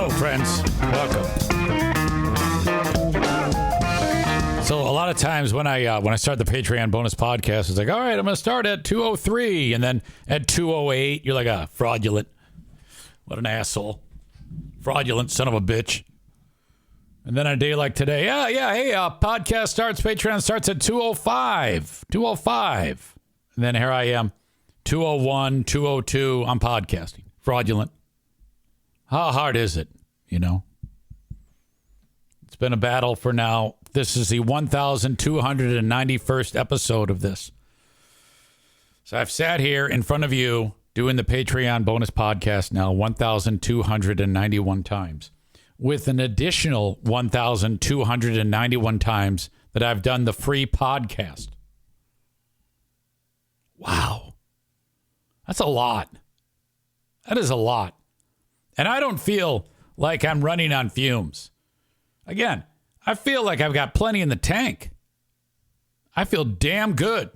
Hello, friends. Welcome. So a lot of times when I start the Patreon bonus podcast, it's like, all right, I'm going to start at 2:03, and then at 2:08, you're like, fraudulent. What an asshole. Fraudulent son of a bitch. And then on a day like today, hey, Patreon starts at 2:05. 2:05. And then here I am, 2:01, 2:02, I'm podcasting. Fraudulent. How hard is it, you know? It's been a battle for now. This is the 1,291st episode of this. So I've sat here in front of you doing the Patreon bonus podcast now 1,291 times, with an additional 1,291 times that I've done the free podcast. Wow. That's a lot. That is a lot. And I don't feel like I'm running on fumes. Again, I feel like I've got plenty in the tank. I feel damn good.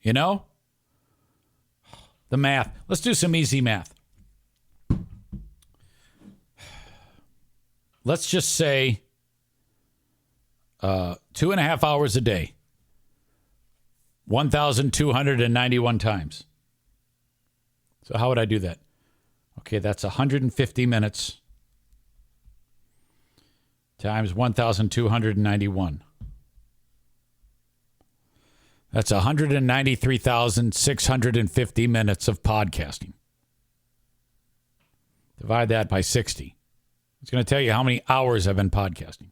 You know? The math. Let's do some easy math. Let's just say 2.5 hours a day. 1,291 times. So how would I do that? Okay, that's 150 minutes times 1,291. That's 193,650 minutes of podcasting. Divide that by 60. It's going to tell you how many hours I've been podcasting.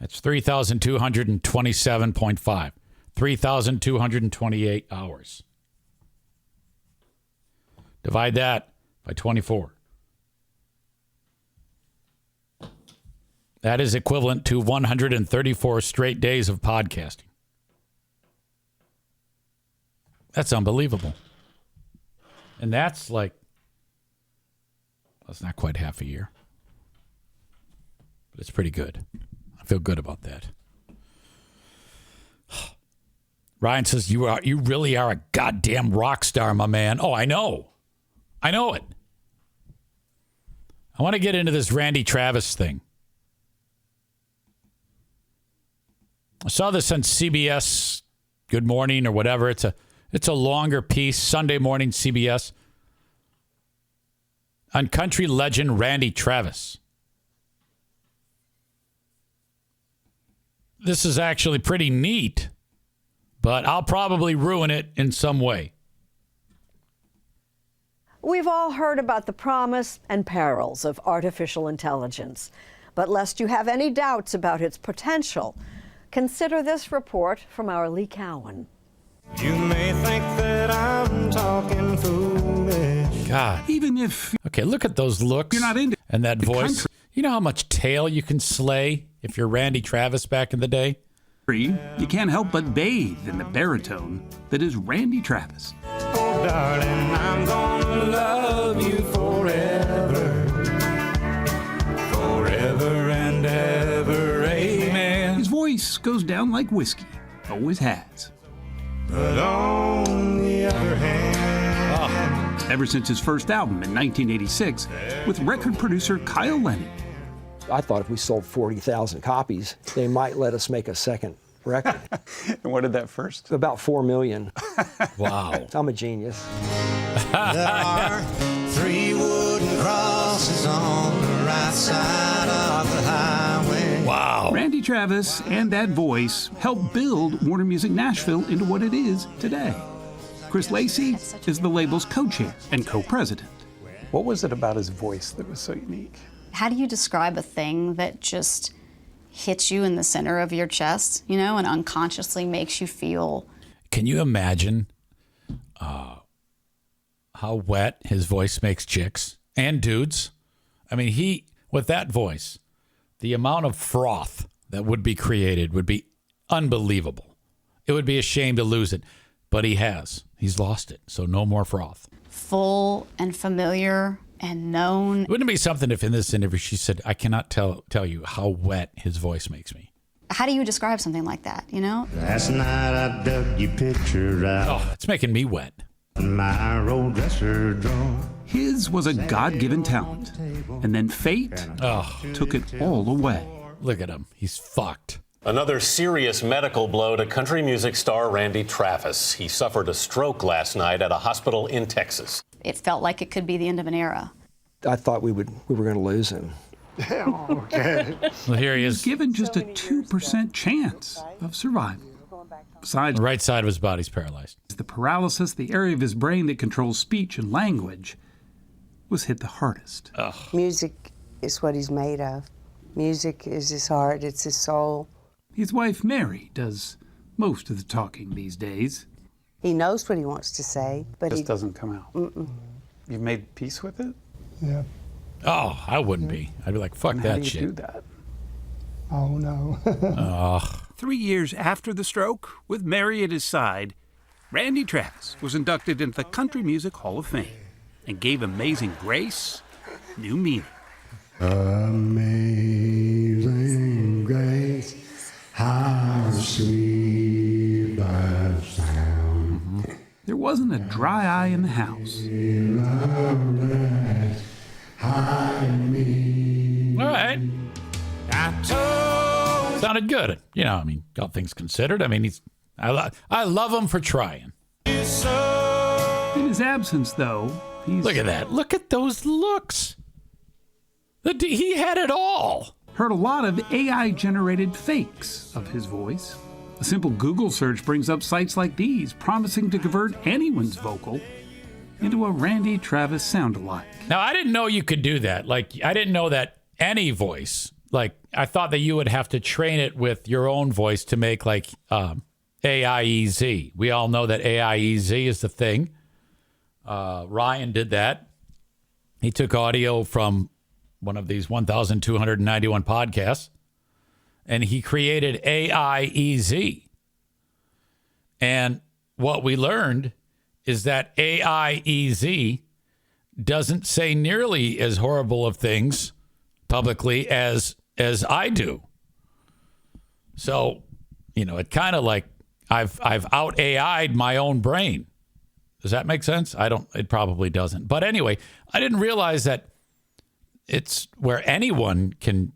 That's 3,227.5. 3,228 hours. Divide that by 24. That is equivalent to 134 straight days of podcasting. That's unbelievable. And that's like, that's not quite half a year. But it's pretty good. I feel good about that. Ryan says, you really are a goddamn rock star, my man. Oh, I know. I know it. I want to get into this Randy Travis thing. I saw this on CBS Good Morning or whatever. It's a longer piece, Sunday morning CBS, on country legend Randy Travis. This is actually pretty neat, but I'll probably ruin it in some way. We've all heard about the promise and perils of artificial intelligence, but lest you have any doubts about its potential, consider this report from our Lee Cowan. You may think that I'm talking foolish. God. Even if... Okay, look at those looks. You're not into... And that voice. You know how much tail you can slay if you're Randy Travis back in the day? You can't help but bathe in the baritone that is Randy Travis. Oh, darling, I'm gonna love you forever. Forever and ever, amen. His voice goes down like whiskey. Always has. But on the other hand... Ever since his first album in 1986 with record producer Kyle Lennon. I thought if we sold 40,000 copies, they might let us make a second record. And what did that first? About 4 million. Wow. I'm a genius. There are 3 wooden crosses on the right side of the highway. Wow. Randy Travis and that voice helped build Warner Music Nashville into what it is today. Chris Lacey is the label's co-chair and co-president. What was it about his voice that was so unique? How do you describe a thing that just hits you in the center of your chest, you know, and unconsciously makes you feel... Can you imagine how wet his voice makes chicks and dudes? I mean, with that voice, the amount of froth that would be created would be unbelievable. It would be a shame to lose it, but he's lost it. So no more froth. Full and familiar and known. Wouldn't it be something if in this interview she said, I cannot tell you how wet his voice makes me? How do you describe something like that, you know? Last night I dug your picture out. Oh, it's making me wet. My old dresser drawer. His His was a God-given talent, and then fate took it all away. Look at him. He's fucked. Another serious medical blow to country music star Randy Travis. He suffered a stroke last night at a hospital in Texas. It felt like it could be the end of an era. I thought we were going to lose him. Okay. Well, here he is. Given just a 2% chance of survival. Besides, The right side of his body's paralyzed. the paralysis, the area of his brain that controls speech and language, was hit the hardest. Music is what he's made of. Music is his heart, it's his soul. His wife, Mary, does most of the talking these days. He knows what he wants to say, but Just he doesn't come out. You've made peace with it? Yeah. Oh, I wouldn't be. I'd be like, fuck And that how do you shit. do that? Oh, no. 3 years after the stroke, with Mary at his side, Randy Travis was inducted into the Country Music Hall of Fame and gave Amazing Grace new meaning. Amazing grace, how sweet the sound. There wasn't a dry eye in the house. All right. Sounded good. You know, I mean, all things considered. I mean, I love him for trying. In his absence, though, he's Look at that. Look at those looks. He had it all. heard a lot of AI-generated fakes of his voice. A simple Google search brings up sites like these, promising to convert anyone's vocal into a Randy Travis sound-alike. Now, I didn't know you could do that. Like, I didn't know that any voice. Like, I thought that you would have to train it with your own voice to make, like, AIEZ. We all know that AIEZ is the thing. Ryan did that. He took audio from one of these 1,291 podcasts, and he created AIEZ. And what we learned is that AIEZ doesn't say nearly as horrible of things publicly as I do. So, you know, it kind of like I've out AI'd my own brain. Does that make sense? It probably doesn't. But anyway, I didn't realize that it's where anyone can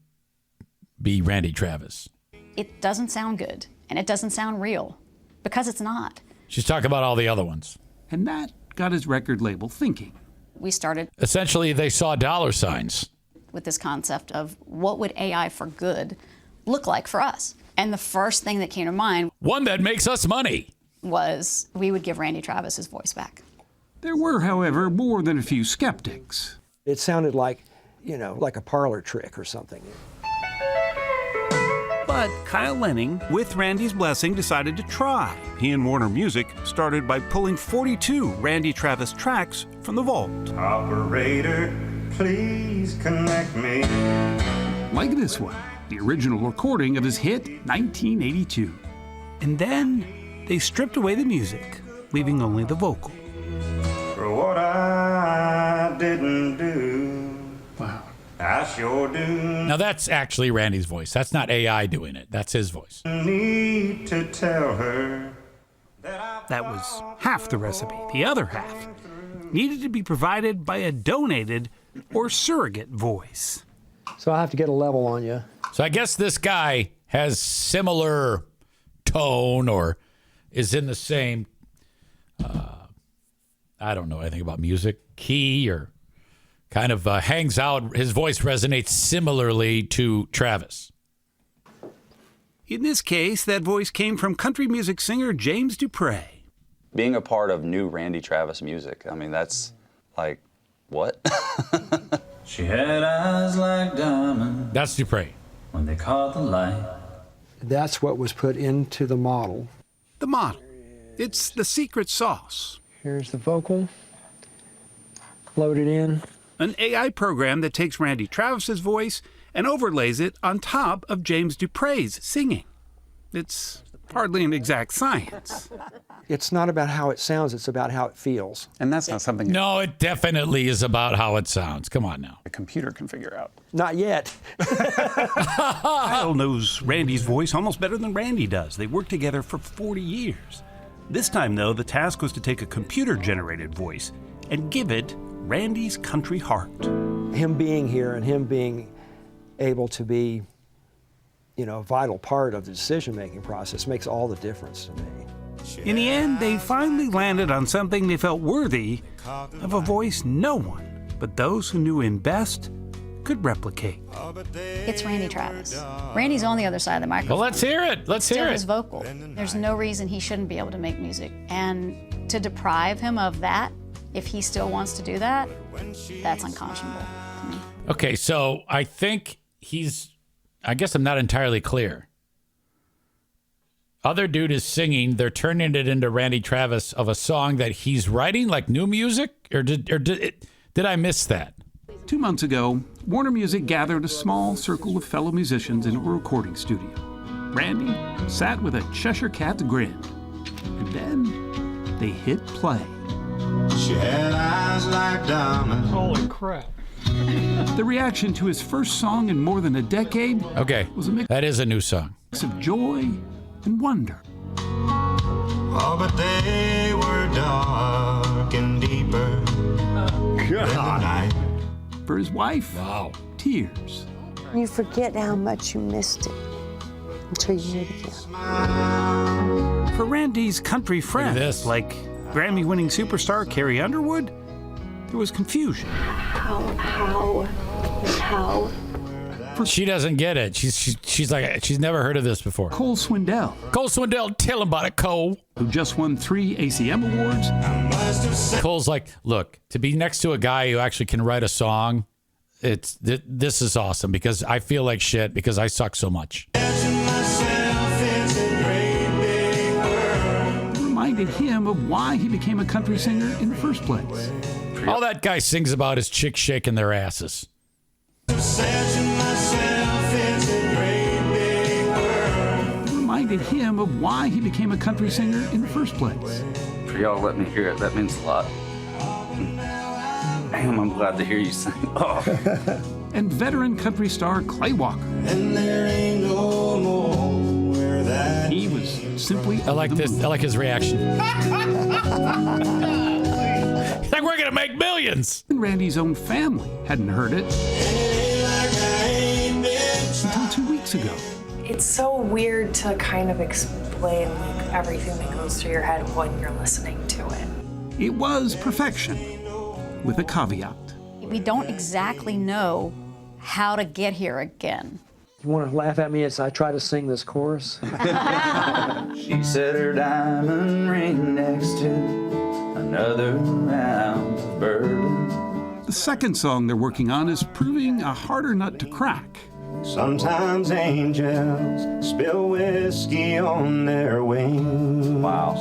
be Randy Travis. It doesn't sound good, and it doesn't sound real, because it's not. She's talking about all the other ones. And that got his record label thinking. We started Essentially, they saw dollar signs. with this concept of what would AI for good look like for us. And the first thing that came to mind One that makes us money. was we would give Randy Travis his voice back. There were, however, more than a few skeptics. It sounded like, you know, like a parlor trick or something. But Kyle Lenning, with Randy's blessing, decided to try. He and Warner Music started by pulling 42 Randy Travis tracks from the vault. Operator, please connect me. Like this one, the original recording of his hit 1982. And then they stripped away the music, leaving only the vocal. For what I didn't do. Wow. I sure do Now, that's actually Randy's voice. That's not AI doing it. That's his voice. need to tell her That was half the recipe. The other half needed to be provided by a donated or surrogate voice. So I have to get a level on you. So I guess this guy has similar tone or is in the same, I don't know anything about music, key, or kind of hangs out. His voice resonates similarly to Travis. In this case, that voice came from country music singer James Dupre. Being a part of new Randy Travis music, I mean, that's like, what? She had eyes like diamonds That's Dupre. when they caught the light. That's what was put into the model. The model. It's the secret sauce. Here's the vocal. Load it in. An AI program that takes Randy Travis's voice and overlays it on top of James Dupre's singing. It's hardly an exact science. It's not about how it sounds, it's about how it feels. And that's not something No, it definitely is about how it sounds. Come on now. a computer can figure out. Not yet. Kyle knows Randy's voice almost better than Randy does. They worked together for 40 years. This time, though, the task was to take a computer-generated voice and give it Randy's country heart. Him being here and him being able to be, a vital part of the decision-making process makes all the difference to me. In the end, they finally landed on something they felt worthy of a voice no one but those who knew him best could replicate. It's Randy Travis. Randy's on the other side of the microphone. Well, let's hear it. Let's hear Still it. his vocal. There's no reason he shouldn't be able to make music. And to deprive him of that, if he still wants to do that, that's unconscionable to me. Okay, so I think I guess I'm not entirely clear. Other dude is singing. They're turning it into Randy Travis of a song that he's writing, like new music? Or did I miss that? 2 months ago, Warner Music gathered a small circle of fellow musicians in a recording studio. Randy sat with a Cheshire Cat's grin. And then they hit play. She had eyes like diamonds. Holy crap. The reaction to his first song in more than a decade was a mix that is a new song. of joy and wonder. Oh, but they were dark and deeper than the night. For his wife, tears. You forget how much you missed it until you hear it again. For Randy's country friends, like Grammy-winning superstar Carrie Underwood, there was confusion. How? She doesn't get it. She's like, she's never heard of this before. Cole Swindell. Cole Swindell, tell him about it, Cole. Who just won 3 ACM awards. Cole's like, look, to be next to a guy who actually can write a song, this is awesome because I feel like shit because I suck so much. Reminded him of why he became a country singer in the first place. All that guy sings about is chicks shaking their asses. Reminded him of why he became a country singer in the first place. For y'all let me hear it, that means a lot. Damn, I'm glad to hear you sing. Oh. And veteran country star Clay Walker. And there ain't no more where that he was simply I like this. I like his reaction. He's like, we're gonna make millions. And Randy's own family hadn't heard it until 2 weeks ago. It's so weird to kind of explain like everything that goes through your head when you're listening to it. It was perfection, with a caveat. We don't exactly know how to get here again. You want to laugh at me as I try to sing this chorus? She set her diamond ring next to another round of bourbon. The second song they're working on is proving a harder nut to crack. Sometimes angels spill whiskey on their wings. Wow.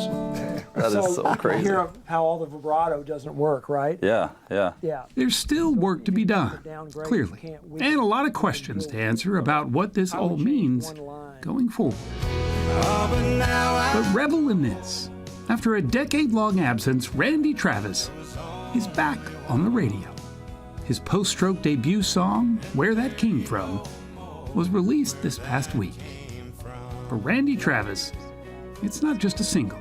That is so crazy. You hear how all the vibrato doesn't work, right? Yeah. Yeah. There's still work to be done, clearly, and a lot of questions to answer about what this all means going forward. But revel in this. After a decade-long absence, Randy Travis is back on the radio. His post-stroke debut song, Where That Came From, was released this past week. For Randy Travis, it's not just a single.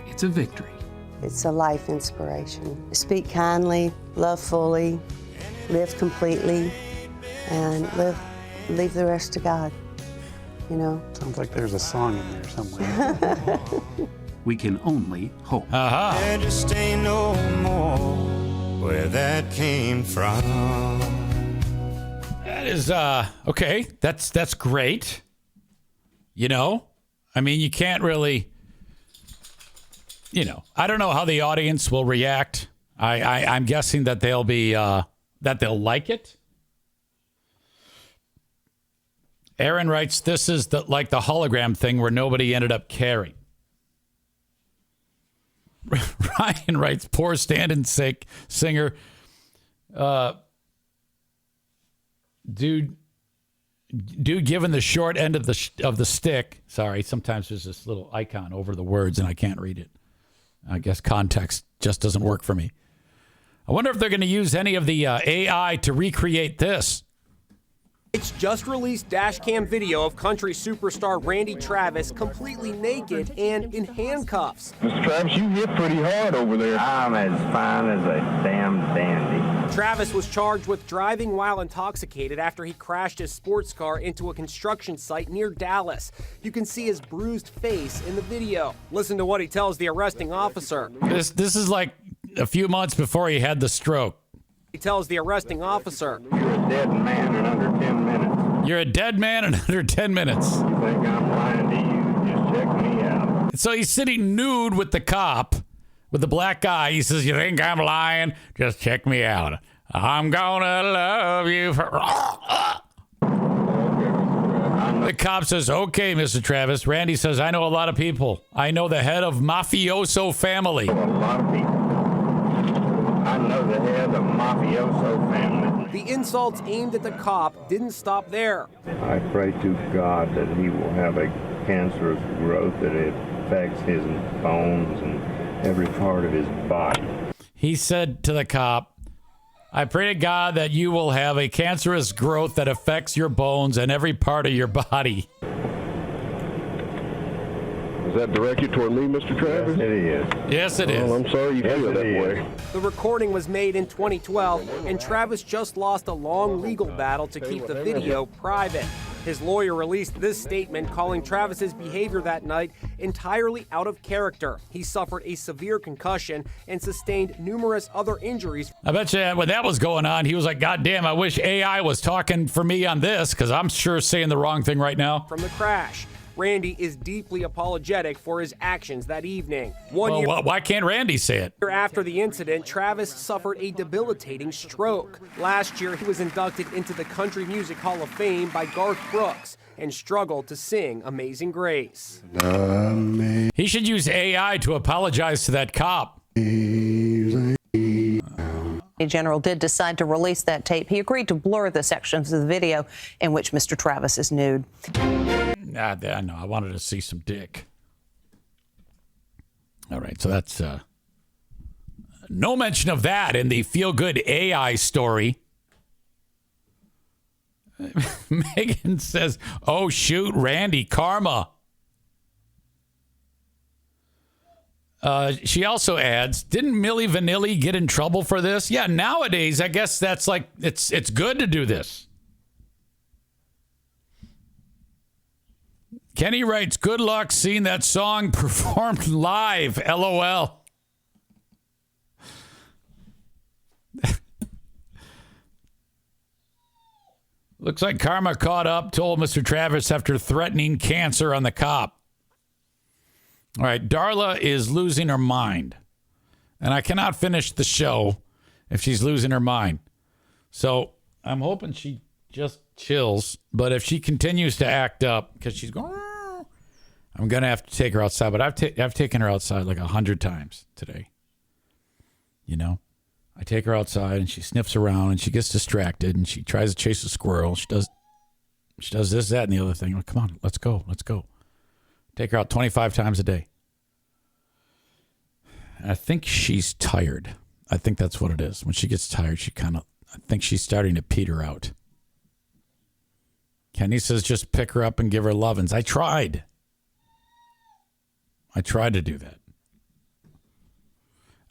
It's a victory. It's a life inspiration. Speak kindly, love fully, live completely, and leave the rest to God. You know? Sounds like there's a song in there somewhere. We can only hope. There just ain't no more where that came from. That is okay. That's great. You know, I mean, you can't really. I don't know how the audience will react. I'm guessing that they'll be that they'll like it. Aaron writes, "This is like the hologram thing where nobody ended up caring." Ryan writes, "Poor stand-in singer, dude, given the short end of the stick." Sorry, sometimes there's this little icon over the words and I can't read it. I guess context just doesn't work for me. I wonder if they're going to use any of the AI to recreate this. It's just released dashcam video of country superstar Randy Travis completely naked and in handcuffs. Mr. Travis, you hit pretty hard over there. I'm as fine as a damn dandy. Travis was charged with driving while intoxicated after he crashed his sports car into a construction site near Dallas. You can see his bruised face in the video. Listen to what he tells the arresting officer. This is like a few months before he had the stroke. He tells the arresting officer, "You're a dead man in under 10 minutes. You're a dead man in under 10 minutes. You think I'm lying to you? Just check me out." So he's sitting nude with the cop, with the black guy. He says, "You think I'm lying? Just check me out. I'm gonna love you for..." The cop says, "Okay, Mr. Travis." Randy says, "I know a lot of people. I know the head of mafioso family." A lot of people. I know the head of mafioso family. The insults aimed at the cop didn't stop there. I pray to God that he will have a cancerous growth that affects his bones and every part of his body. He said to the cop, "I pray to God that you will have a cancerous growth that affects your bones and every part of your body." Is that directed toward me, Mr. Travis? Yes, it is. Yes, it is. Well, I'm sorry you feel that way. The recording was made in 2012, and Travis just lost a long legal battle to keep the video private. His lawyer released this statement calling Travis's behavior that night entirely out of character. He suffered a severe concussion and sustained numerous other injuries. I bet you when that was going on, he was like, "God damn, I wish AI was talking for me on this, because I'm sure saying the wrong thing right now." From the crash. Randy is deeply apologetic for his actions that evening. Why can't Randy say it? Year after the incident, Travis suffered a debilitating stroke. Last year, he was inducted into the Country Music Hall of Fame by Garth Brooks and struggled to sing Amazing Grace. He should use AI to apologize to that cop. The General did decide to release that tape. He agreed to blur the sections of the video in which Mr. Travis is nude. I know. I wanted to see some dick. All right, so that's no mention of that in the feel-good AI story. Megan says, "Oh, shoot, Randy, karma." She also adds, "Didn't Milli Vanilli get in trouble for this?" Yeah, nowadays, I guess that's like, it's good to do this. Kenny writes, "Good luck seeing that song performed live, LOL." Looks like karma caught up, told Mr. Travis after threatening cancer on the cop. All right, Darla is losing her mind. And I cannot finish the show if she's losing her mind. So I'm hoping she just chills. But if she continues to act up, because she's going, I'm going to have to take her outside. But I've taken her outside like 100 times today. You know? I take her outside and she sniffs around and she gets distracted and she tries to chase a squirrel. She does this, that, and the other thing. I'm like, come on, let's go. Take her out 25 times a day. And I think she's tired. I think that's what it is. When she gets tired, I think she's starting to peter out. Kenny says just pick her up and give her lovin's. I tried to do that.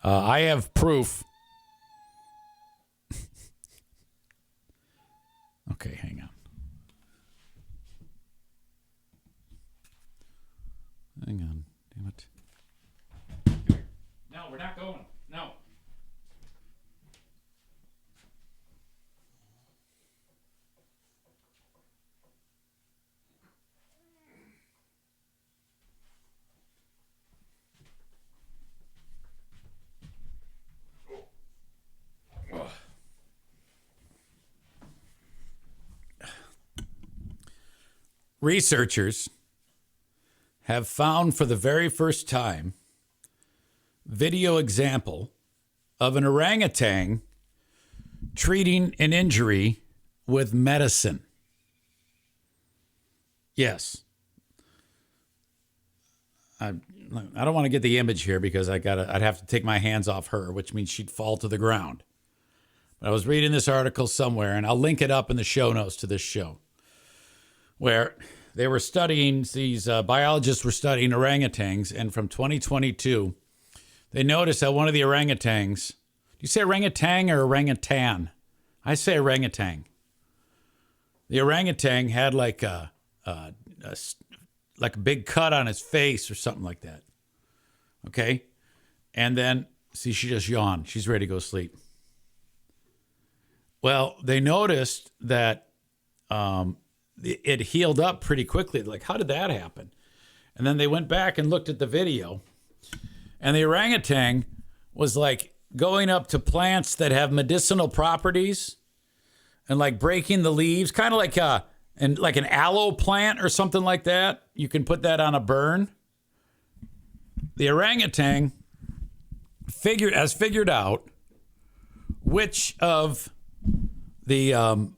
I have proof. Okay, hang on. Damn it. No, we're not going. No. Researchers have found for the very first time video example of an orangutan treating an injury with medicine. Yes. I don't want to get the image here because I'd have to take my hands off her, which means she'd fall to the ground. I was reading this article somewhere, and I'll link it up in the show notes to this show, where they were studying, these biologists were studying orangutans, and from 2022, they noticed that one of the orangutans, do you say orangutan or orangutan? I say orangutan. The orangutan had like a big cut on his face or something like that. Okay? And then, see, she just yawned. She's ready to go sleep. Well, they noticed that it healed up pretty quickly. Like, how did that happen? And then they went back and looked at the video. And the orangutan was like going up to plants that have medicinal properties and like breaking the leaves, kind of like an aloe plant or something like that. You can put that on a burn. The orangutan has figured out which of the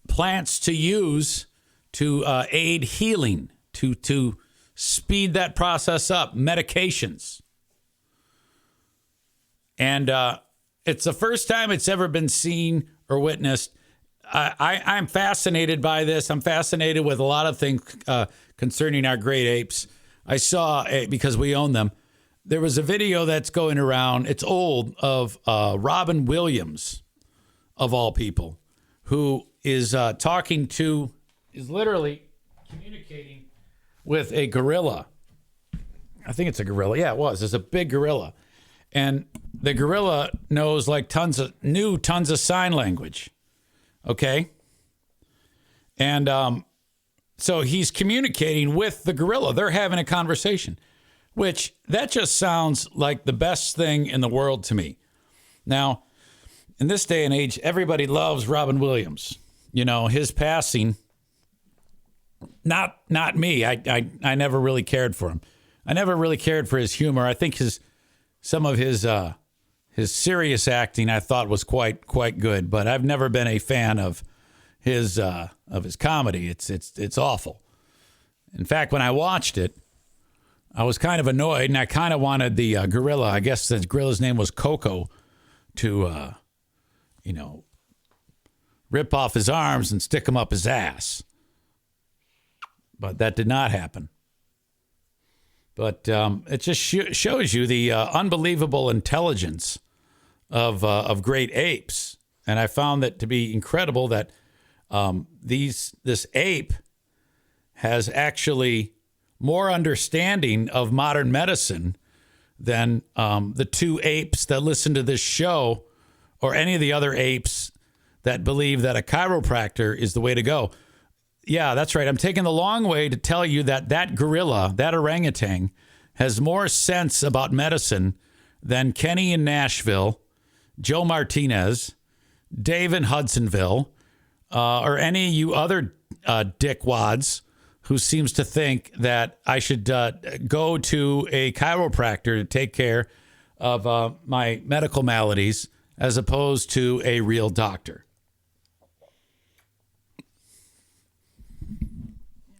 plants to use to aid healing, to speed that process up, medications. And it's the first time it's ever been seen or witnessed. I'm fascinated by this. I'm fascinated with a lot of things concerning our great apes. I saw, because we own them, there was a video that's going around, it's old, of Robin Williams, of all people, who is literally communicating with a gorilla. I think it's a gorilla. Yeah, it was. It's a big gorilla. And the gorilla knows like tons of sign language. Okay? And so he's communicating with the gorilla. They're having a conversation, which that just sounds like the best thing in the world to me. Now, in this day and age, everybody loves Robin Williams. You know, his passing, not me. I never really cared for him. I never really cared for his humor. I think some of his serious acting I thought was quite good, but I've never been a fan of his comedy. It's awful. In fact, when I watched it, I was kind of annoyed, and I kind of wanted the gorilla. I guess the gorilla's name was Coco, to rip off his arms and stick him up his ass. But that did not happen. But it just shows you the unbelievable intelligence of great apes. And I found that to be incredible that this ape has actually more understanding of modern medicine than the two apes that listen to this show, or any of the other apes that believe that a chiropractor is the way to go. Yeah, that's right. I'm taking the long way to tell you that gorilla, that orangutan, has more sense about medicine than Kenny in Nashville, Joe Martinez, Dave in Hudsonville, or any of you other dickwads who seems to think that I should go to a chiropractor to take care of my medical maladies as opposed to a real doctor.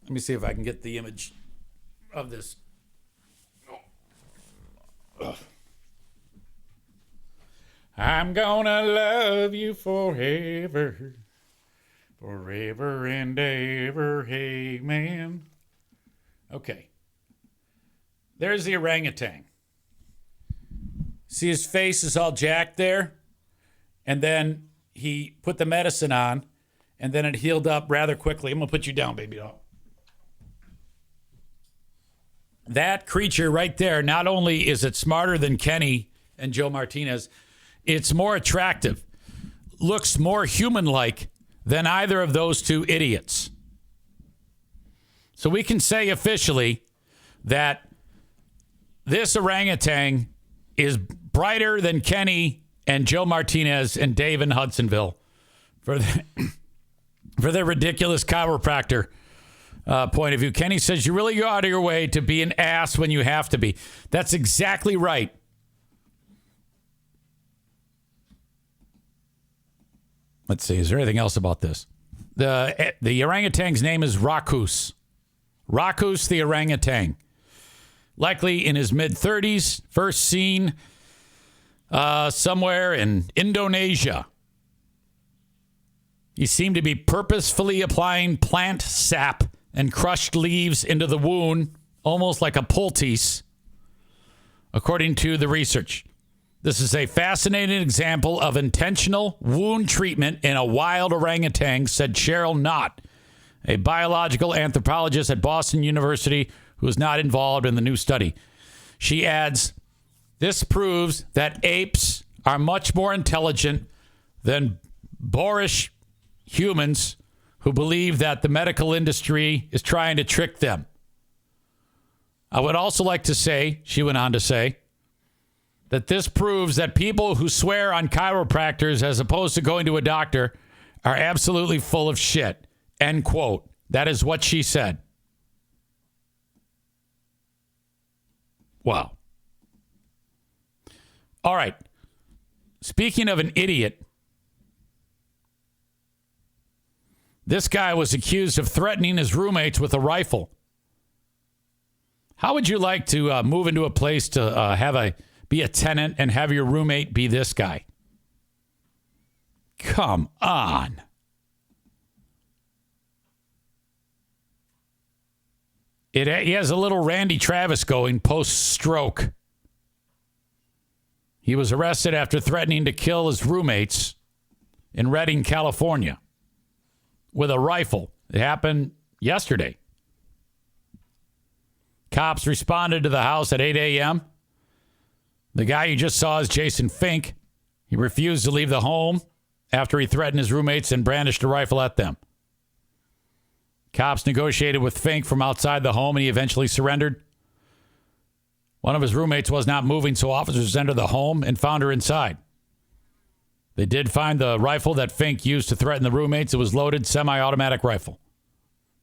Let me see if I can get the image of this. Ugh. I'm gonna love you forever, forever and ever, hey man. Okay. There's the orangutan. See his face is all jacked there? And then he put the medicine on, and then it healed up rather quickly. I'm gonna put you down, baby doll. That creature right there, not only is it smarter than Kenny and Joe Martinez, it's more attractive, looks more human-like than either of those two idiots. So we can say officially that this orangutan is brighter than Kenny and Joe Martinez and Dave in Hudsonville for their ridiculous chiropractor point of view. Kenny says you really go out of your way to be an ass when you have to be. That's exactly right. Let's see. Is there anything else about this? The orangutan's name is Rakus. Rakus the orangutan. Likely in his mid-30s. First seen somewhere in Indonesia. He seemed to be purposefully applying plant sap and crushed leaves into the wound, almost like a poultice, according to the research. This is a fascinating example of intentional wound treatment in a wild orangutan, said Cheryl Knott, a biological anthropologist at Boston University who is not involved in the new study. She adds, this proves that apes are much more intelligent than boorish humans who believe that the medical industry is trying to trick them. I would also like to say, she went on to say, that this proves that people who swear on chiropractors as opposed to going to a doctor are absolutely full of shit. End quote. That is what she said. Wow. All right. Speaking of an idiot, this guy was accused of threatening his roommates with a rifle. How would you like to move into a place to be a tenant and have your roommate be this guy? Come on. He has a little Randy Travis going post-stroke. He was arrested after threatening to kill his roommates in Redding, California, with a rifle. It happened yesterday. Cops responded to the house at 8 a.m. The guy you just saw is Jason Fink. He refused to leave the home after he threatened his roommates and brandished a rifle at them. Cops negotiated with Fink from outside the home, and he eventually surrendered. One of his roommates was not moving, so officers entered the home and found her inside. They did find the rifle that Fink used to threaten the roommates. It was a loaded semi-automatic rifle.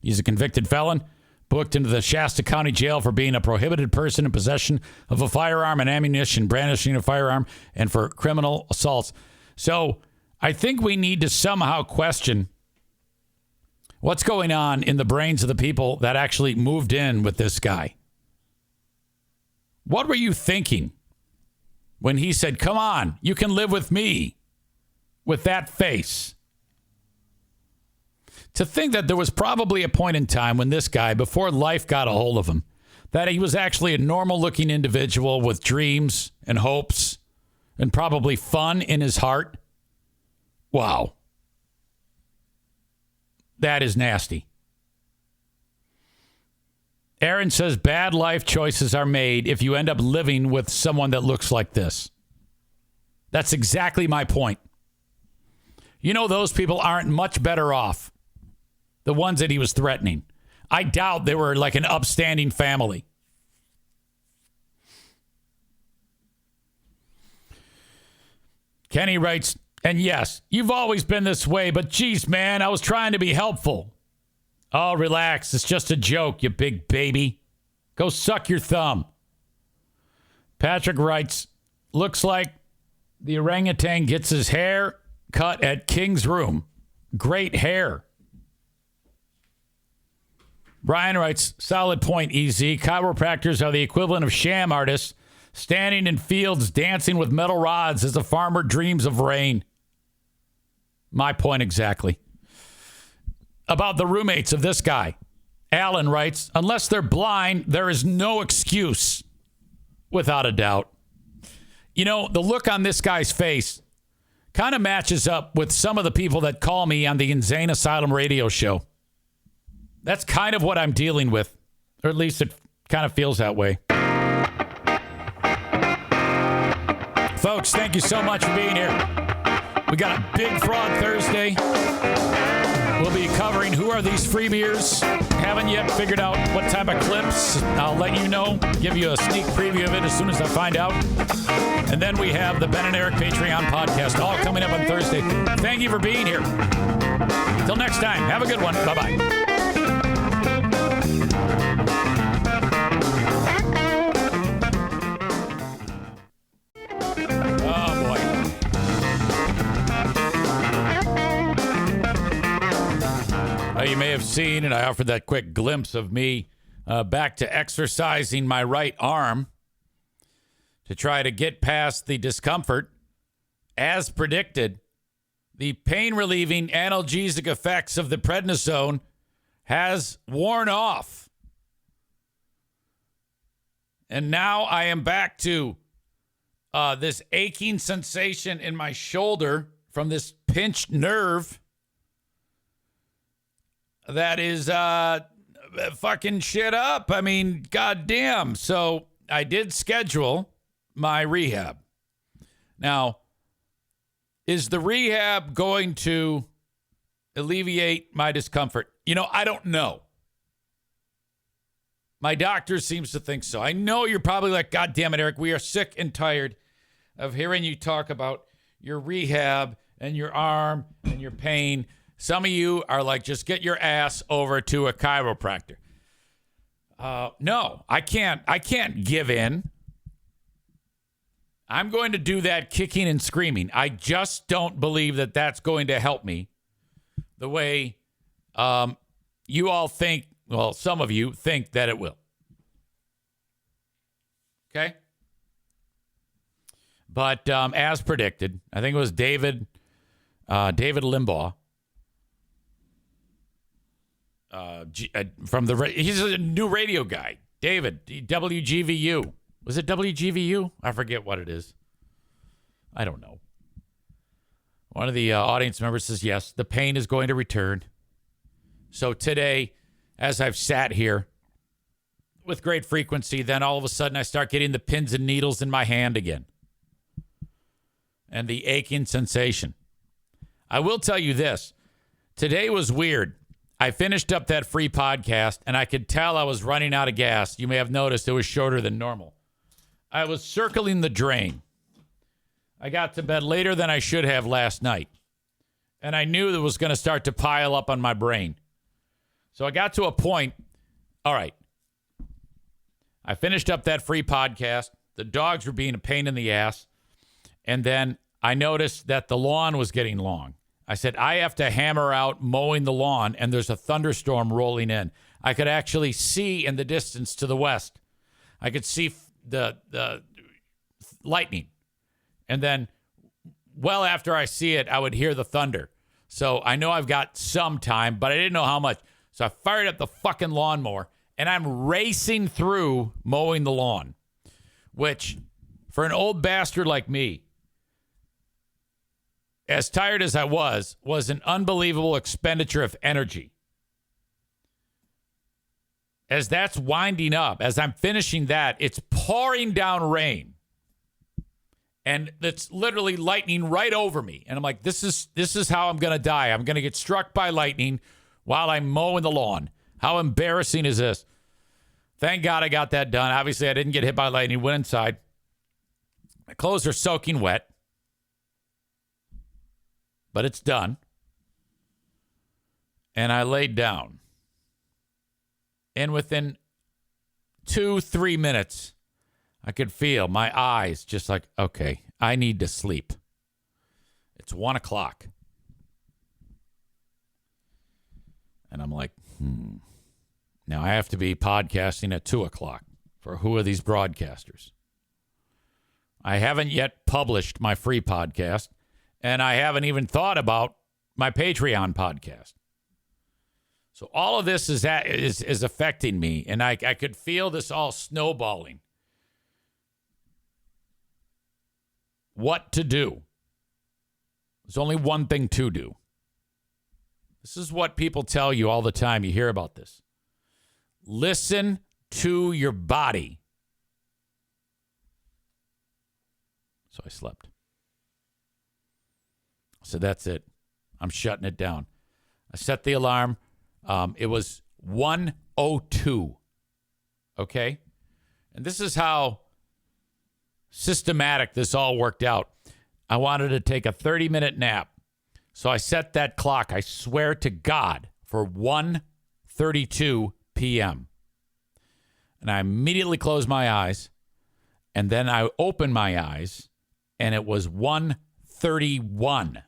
He's a convicted felon, booked into the Shasta County Jail for being a prohibited person in possession of a firearm and ammunition, brandishing a firearm, and for criminal assaults. So I think we need to somehow question what's going on in the brains of the people that actually moved in with this guy. What were you thinking when he said, come on, you can live with me, with that face? To think that there was probably a point in time when this guy, before life got a hold of him, that he was actually a normal-looking individual with dreams and hopes and probably fun in his heart. Wow. That is nasty. Aaron says bad life choices are made if you end up living with someone that looks like this. That's exactly my point. You know, those people aren't much better off. The ones that he was threatening. I doubt they were like an upstanding family. Kenny writes, and yes, you've always been this way, but geez, man, I was trying to be helpful. Oh, relax. It's just a joke, you big baby. Go suck your thumb. Patrick writes, looks like the orangutan gets his hair cut at King's room. Great hair. Brian writes, solid point, EZ. Chiropractors are the equivalent of sham artists standing in fields dancing with metal rods as a farmer dreams of rain. My point exactly. About the roommates of this guy. Alan writes, unless they're blind, there is no excuse. Without a doubt. You know, the look on this guy's face kind of matches up with some of the people that call me on the Insane Asylum radio show. That's kind of what I'm dealing with. Or at least it kind of feels that way. Folks, thank you so much for being here. We got a big Fraud Thursday. We'll be covering who are these freebiers. Haven't yet figured out what type of clips. I'll let you know. Give you a sneak preview of it as soon as I find out. And then we have the Ben and Eric Patreon podcast all coming up on Thursday. Thank you for being here. Till next time, have a good one. Bye-bye. You may have seen, and I offered that quick glimpse of me back to exercising my right arm to try to get past the discomfort. As predicted, the pain-relieving analgesic effects of the prednisone has worn off. And now I am back to this aching sensation in my shoulder from this pinched nerve that is fucking shit up. I mean, goddamn. So I did schedule my rehab. Now, is the rehab going to alleviate my discomfort? You know, I don't know. My doctor seems to think so. I know you're probably like, God damn it, Eric, we are sick and tired of hearing you talk about your rehab and your arm and your pain. Some of you are like, just get your ass over to a chiropractor. No, I can't give in. I'm going to do that kicking and screaming. I just don't believe that that's going to help me the way you all think. Well, some of you think that it will. Okay? But as predicted, I think it was David Limbaugh. He's a new radio guy. David, WGVU. Was it WGVU? I forget what it is. I don't know. One of the audience members says, yes, the pain is going to return. So today, as I've sat here with great frequency, then all of a sudden I start getting the pins and needles in my hand again. And the aching sensation. I will tell you this. Today was weird. I finished up that free podcast, and I could tell I was running out of gas. You may have noticed it was shorter than normal. I was circling the drain. I got to bed later than I should have last night. And I knew it was going to start to pile up on my brain. So I got to a point, all right. I finished up that free podcast. The dogs were being a pain in the ass. And then I noticed that the lawn was getting long. I said, I have to hammer out mowing the lawn, and there's a thunderstorm rolling in. I could actually see in the distance to the west. I could see the lightning. And then well after I see it, I would hear the thunder. So I know I've got some time, but I didn't know how much. So I fired up the fucking lawnmower, and I'm racing through mowing the lawn, which for an old bastard like me, as tired as I was an unbelievable expenditure of energy. As that's winding up, as I'm finishing that, it's pouring down rain. And it's literally lightning right over me. And I'm like, this is how I'm going to die. I'm going to get struck by lightning while I'm mowing the lawn. How embarrassing is this? Thank God I got that done. Obviously, I didn't get hit by lightning. Went inside. My clothes are soaking wet. But it's done. And I laid down. And within 2-3 minutes, I could feel my eyes just like, okay, I need to sleep. It's 1 o'clock. And I'm like, Now I have to be podcasting at 2 o'clock. For who are these broadcasters? I haven't yet published my free podcast. And I haven't even thought about my Patreon podcast. So all of this is affecting me. And I could feel this all snowballing. What to do? There's only one thing to do. This is what people tell you all the time. You hear about this. Listen to your body. So I slept. So that's it. I'm shutting it down. I set the alarm. It was 1:02. Okay? And this is how systematic this all worked out. I wanted to take a 30-minute nap. So I set that clock, I swear to God, for 1:32 p.m. And I immediately closed my eyes. And then I opened my eyes, and it was 1:31.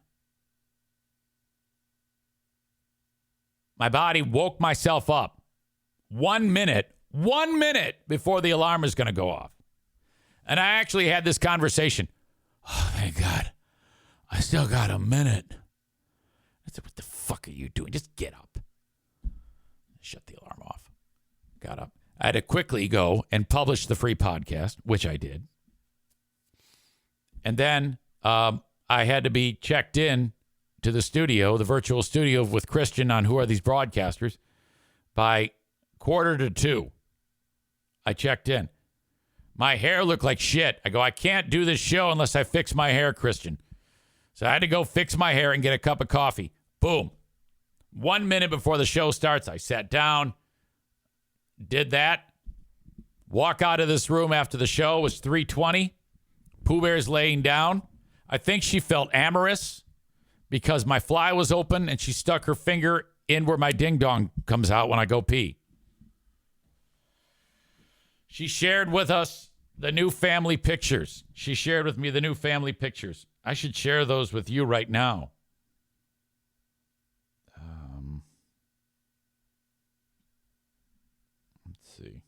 My body woke myself up 1 minute before the alarm is going to go off. And I actually had this conversation. Oh, thank God. I still got a minute. What the fuck are you doing? Just get up. Shut the alarm off. Got up. I had to quickly go and publish the free podcast, which I did. And then I had to be checked in to the studio, the virtual studio with Christian on Who Are These Broadcasters, by 1:45. I checked in. My hair looked like shit. I go, I can't do this show unless I fix my hair, Christian. So I had to go fix my hair and get a cup of coffee. Boom. 1 minute before the show starts, I sat down, did that. Walk out of this room after the show was 3:20. Pooh Bear's laying down. I think she felt amorous because my fly was open and she stuck her finger in where my ding-dong comes out when I go pee. She shared with us the new family pictures. She shared with me the new family pictures. I should share those with you right now. Let's see.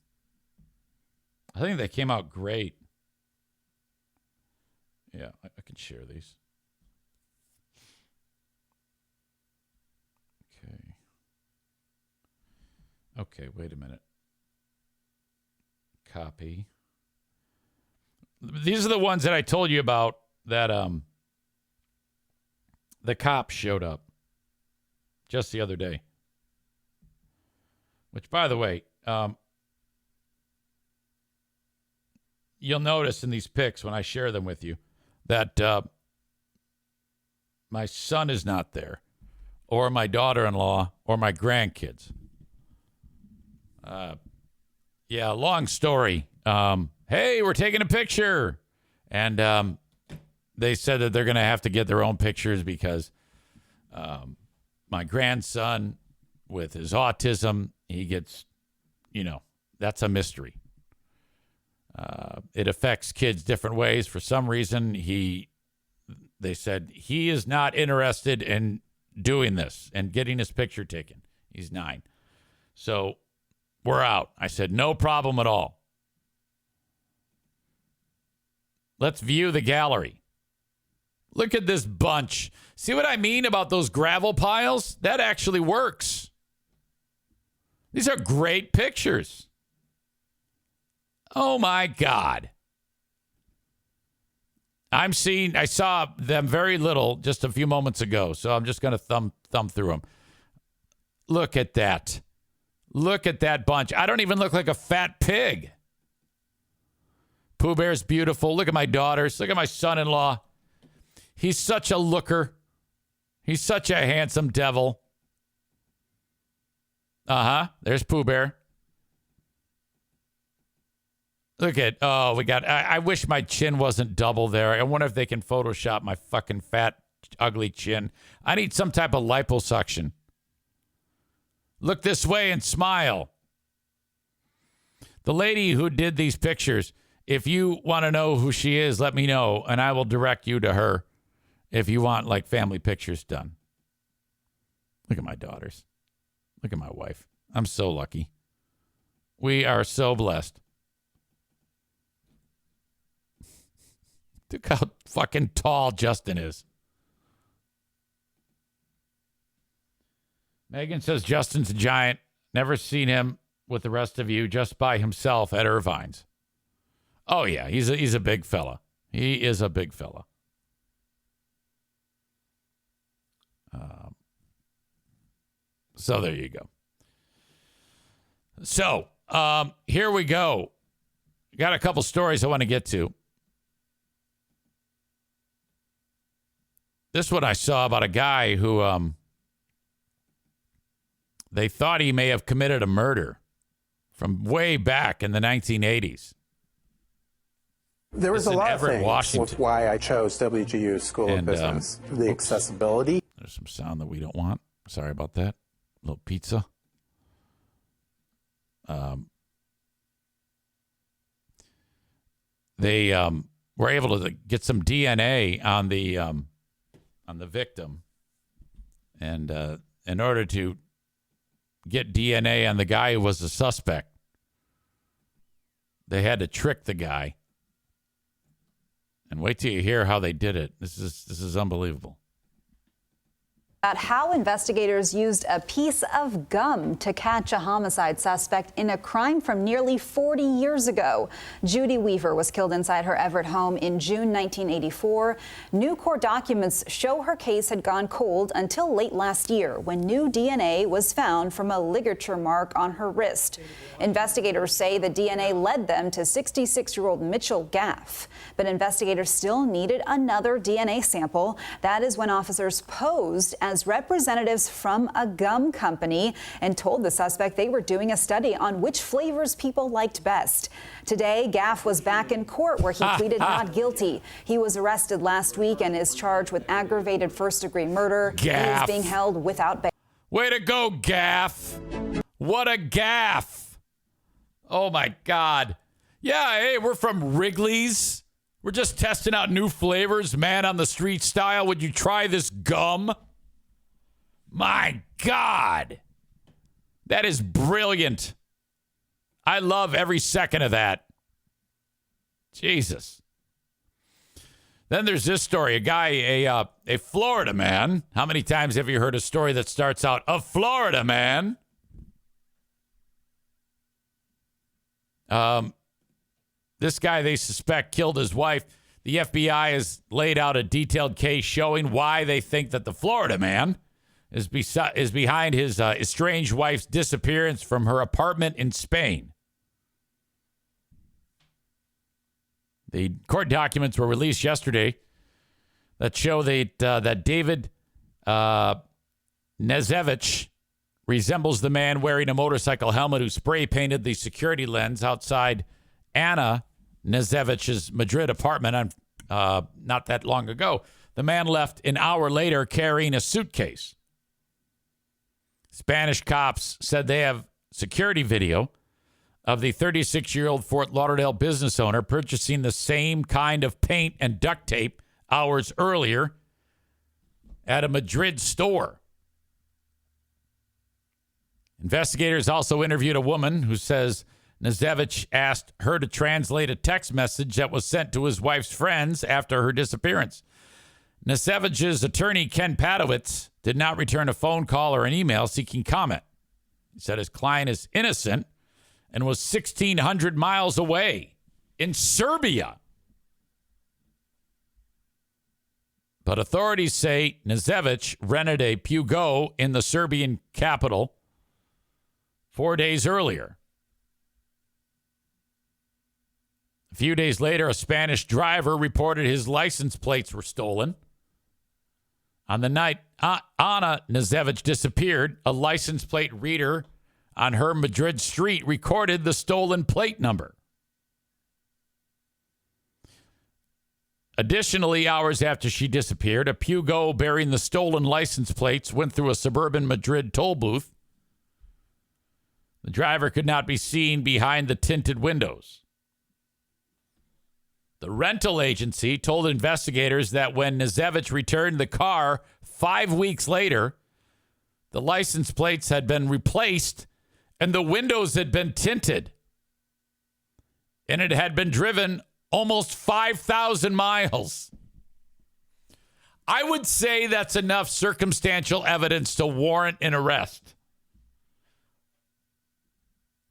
I think they came out great. Yeah, I can share these. Okay, wait a minute. Copy. These are the ones that I told you about that the cops showed up just the other day. Which, by the way, you'll notice in these pics when I share them with you that my son is not there, or my daughter-in-law, or my grandkids. Yeah, long story. Hey, we're taking a picture. And they said that they're going to have to get their own pictures because my grandson, with his autism, he gets, that's a mystery. It affects kids different ways. For some reason, they said he is not interested in doing this and getting his picture taken. He's 9. So we're out. I said, no problem at all. Let's view the gallery. Look at this bunch. See what I mean about those gravel piles? That actually works. These are great pictures. Oh my God. I saw them very little just a few moments ago, so I'm just going to thumb through them. Look at that. Look at that bunch. I don't even look like a fat pig. Pooh Bear's beautiful. Look at my daughters. Look at my son-in-law. He's such a looker. He's such a handsome devil. There's Pooh Bear. Look at, I wish my chin wasn't double there. I wonder if they can Photoshop my fucking fat, ugly chin. I need some type of liposuction. Look this way and smile. The lady who did these pictures, if you want to know who she is, let me know, and I will direct you to her if you want, like, family pictures done. Look at my daughters. Look at my wife. I'm so lucky. We are so blessed. Look how fucking tall Justin is. Megan says Justin's a giant. Never seen him with the rest of you, just by himself at Irvine's. Oh, yeah, he's a big fella. He is a big fella. So there you go. So here we go. Got a couple stories I want to get to. This one I saw about a guy who they thought he may have committed a murder from way back in the 1980s. There was a lot of things Washington. with why I chose WGU School of Business. The accessibility. There's some sound that we don't want. Sorry about that. A little pizza. They were able to get some DNA on the victim, and in order to get DNA on the guy who was the suspect, they had to trick the guy. And wait till you hear how they did it. This is unbelievable. About how investigators used a piece of gum to catch a homicide suspect in a crime from nearly 40 years ago. Judy Weaver was killed inside her Everett home in June 1984. New court documents show her case had gone cold until late last year when new DNA was found from a ligature mark on her wrist. Investigators say the DNA led them to 66-year-old Mitchell Gaff. But investigators still needed another DNA sample. That is when officers posed as representatives from a gum company and told the suspect they were doing a study on which flavors people liked best. Today, Gaff was back in court where he pleaded not guilty. He was arrested last week and is charged with aggravated first-degree murder. Gaff. He is being held without bail. Way to go, Gaff. What a gaff. Oh, my God. Yeah, hey, we're from Wrigley's. We're just testing out new flavors, man on the street style. Would you try this gum? My God. That is brilliant. I love every second of that. Jesus. Then there's this story. A guy, a Florida man. How many times have you heard a story that starts out, a Florida man? This guy they suspect killed his wife. The FBI has laid out a detailed case showing why they think that the Florida man is behind his estranged wife's disappearance from her apartment in Spain. The court documents were released yesterday that show that David Nezevich resembles the man wearing a motorcycle helmet who spray painted the security lens outside Anna Nezevich's Madrid apartment not that long ago. The man left an hour later carrying a suitcase. Spanish cops said they have security video of the 36-year-old Fort Lauderdale business owner purchasing the same kind of paint and duct tape hours earlier at a Madrid store. Investigators also interviewed a woman who says Nezevich asked her to translate a text message that was sent to his wife's friends after her disappearance. Nezevich's attorney, Ken Padowitz, did not return a phone call or an email seeking comment. He said his client is innocent and was 1,600 miles away in Serbia. But authorities say Nezevich rented a Pugo in the Serbian capital 4 days earlier. A few days later, a Spanish driver reported his license plates were stolen. On the night Anna Nezevich disappeared, a license plate reader on her Madrid street recorded the stolen plate number. Additionally, hours after she disappeared, a Pugo bearing the stolen license plates went through a suburban Madrid toll booth. The driver could not be seen behind the tinted windows. The rental agency told investigators that when Nezevich returned the car 5 weeks later, the license plates had been replaced and the windows had been tinted. And it had been driven almost 5,000 miles. I would say that's enough circumstantial evidence to warrant an arrest.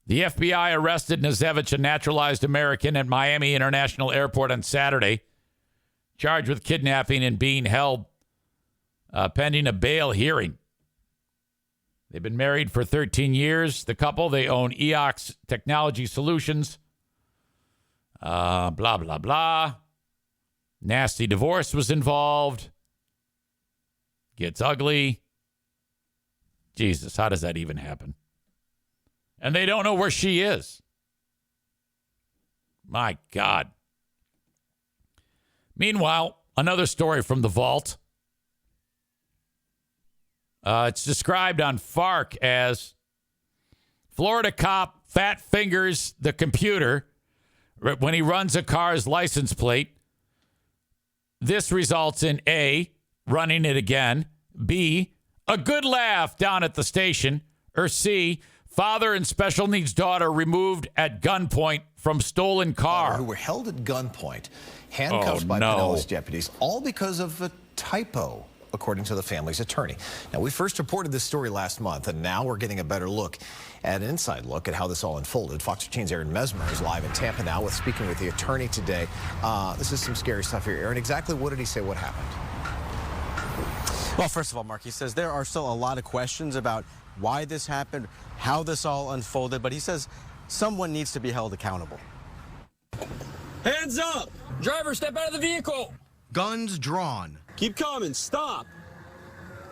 The FBI arrested Nezevich, a naturalized American, at Miami International Airport on Saturday, charged with kidnapping and being held pending a bail hearing. They've been married for 13 years. The couple, they own EOX Technology Solutions. Blah, blah, blah. Nasty divorce was involved. Gets ugly. Jesus, how does that even happen? And they don't know where she is. My God. Meanwhile, another story from the vault. It's described on FARC as Florida cop fat fingers the computer when he runs a car's license plate. This results in A, running it again, B, a good laugh down at the station, or C, father and special needs daughter removed at gunpoint from stolen car. Who were held at gunpoint, handcuffed by Pinellas deputies, all because of a typo. according to the family's attorney. Now, we first reported this story last month, and now we're getting a better look at an inside look at how this all unfolded. Fox 15's Aaron Mesmer is live in Tampa now speaking with the attorney today. This is some scary stuff here. Aaron, exactly what did he say? What happened? Well, first of all, Mark, he says there are still a lot of questions about why this happened, how this all unfolded, but he says someone needs to be held accountable. Hands up! Driver, step out of the vehicle! Guns drawn. Keep coming, stop!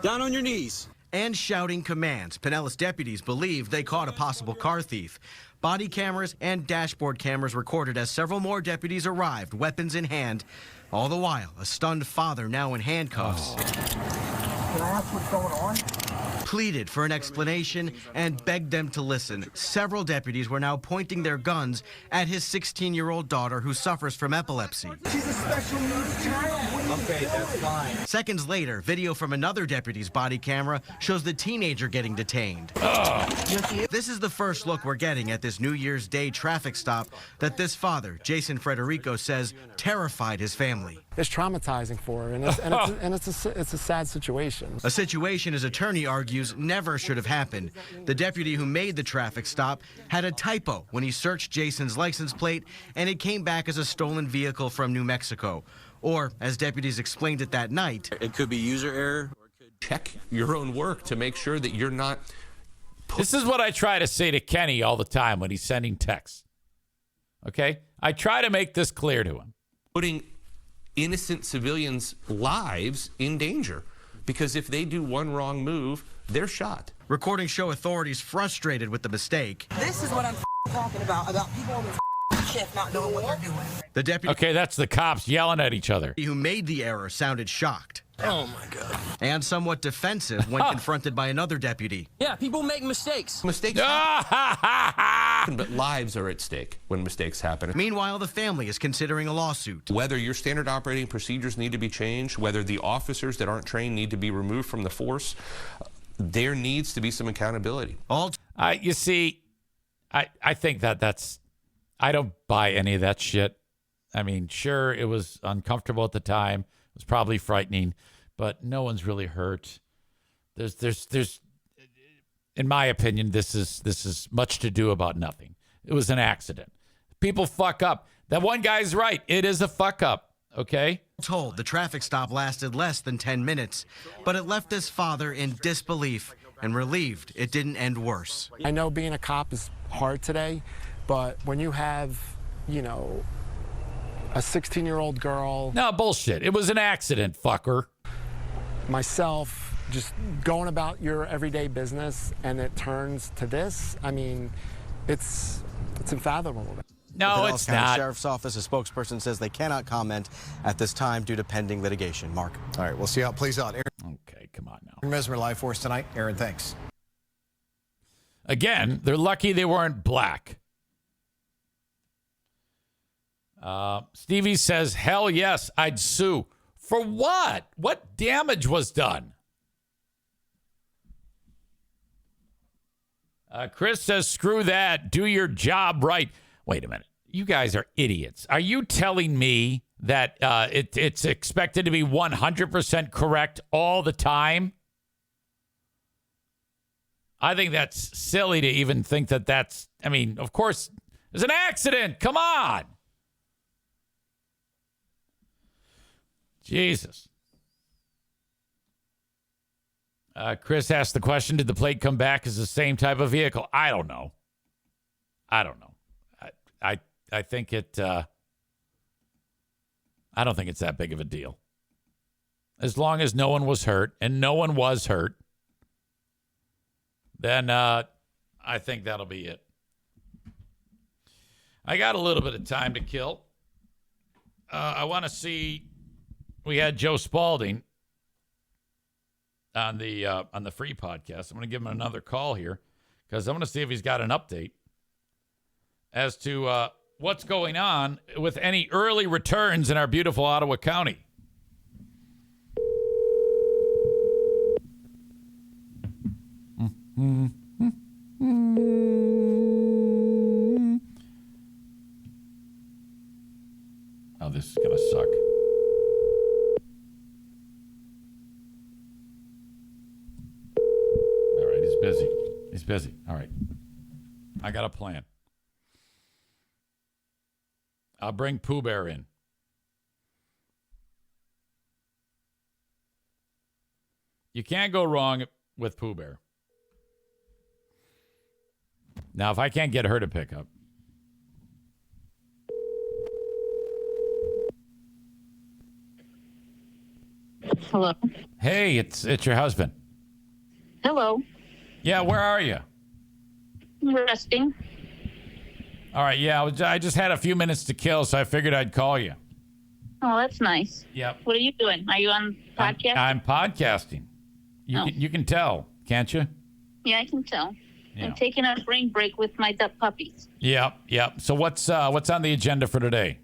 Down on your knees. And shouting commands. Pinellas deputies believe they caught a possible car thief. Body cameras and dashboard cameras recorded as several more deputies arrived, weapons in hand. All the while, a stunned father now in handcuffs. Can I ask what's going on? Pleaded for an explanation and begged them to listen. Several deputies were now pointing their guns at his 16-year-old daughter who suffers from epilepsy. She's a special needs child. Okay, that's fine. Seconds later, video from another deputy's body camera shows the teenager getting detained. This is the first look we're getting at this New Year's Day traffic stop that this father, Jason Frederico, says terrified his family. It's traumatizing for her, and it's a sad situation. A situation his attorney argues never should have happened. The deputy who made the traffic stop had a typo when he searched Jason's license plate, and it came back as a stolen vehicle from New Mexico. Or, as deputies explained it that night, it could be user error. Check your own work to make sure that you're not... This is what I try to say to Kenny all the time when he's sending texts. Okay? I try to make this clear to him. Putting innocent civilians' lives in danger. Because if they do one wrong move, they're shot. Recordings show authorities frustrated with the mistake. This is what I'm talking about people on the shift not knowing what they're doing. The deputy... Okay, that's the cops yelling at each other. ...who made the error sounded shocked. Oh, my God. And somewhat defensive when confronted by another deputy. Yeah, people make mistakes. Mistakes happen, but lives are at stake when mistakes happen. Meanwhile, the family is considering a lawsuit. Whether your standard operating procedures need to be changed, whether the officers that aren't trained need to be removed from the force, there needs to be some accountability. You see, I think that's... I don't buy any of that shit. I mean, sure, it was uncomfortable at the time. It was probably frightening, but no one's really hurt. There's in my opinion, this is much to do about nothing. It was an accident. People fuck up. That one guy's right. It is a fuck up. Okay? Told the traffic stop lasted less than 10 minutes, but it left his father in disbelief and relieved it didn't end worse. I know being a cop is hard today, but when you have, a 16-year-old girl... No, bullshit. It was an accident, fucker. Myself, just going about your everyday business, and it turns to this, I mean, it's unfathomable. No, the it's County not. Sheriff's Office, a spokesperson says they cannot comment at this time due to pending litigation. Mark. All right, we'll see how it plays out. Aaron. Okay, come on now. Aaron Mesmer live for us tonight. Aaron, thanks. Again, they're lucky they weren't black. Stevie says, hell yes, I'd sue. For what? What damage was done? Chris says, screw that. Do your job right. Wait a minute. You guys are idiots. Are you telling me that it's expected to be 100% correct all the time? I think that's silly to even think that's, I mean, of course, there's an accident. Come on. Jesus. Chris asked the question, did the plate come back as the same type of vehicle? I don't know. I think it, I don't think it's that big of a deal. As long as no one was hurt, and no one was hurt, then I think that'll be it. I got a little bit of time to kill. I want to see, we had Joe Spalding on the free podcast. I'm going to give him another call here because I'm going to see if he's got an update as to what's going on with any early returns in our beautiful Ottawa County. Oh, this is going to suck. busy. He's busy. All right. I got a plan. I'll bring Pooh Bear in. You can't go wrong with Pooh Bear. Now, if I can't get her to pick up. Hello. Hey, it's your husband. Hello. Yeah, where are you? Resting. All right, yeah, I just had a few minutes to kill, so I figured I'd call you. Oh, that's nice. Yep. What are you doing? Are you on podcast? I'm podcasting. You can tell, can't you? Yeah, I can tell. Yeah. I'm taking a spring break with my duck puppies. Yep. So what's on the agenda for today?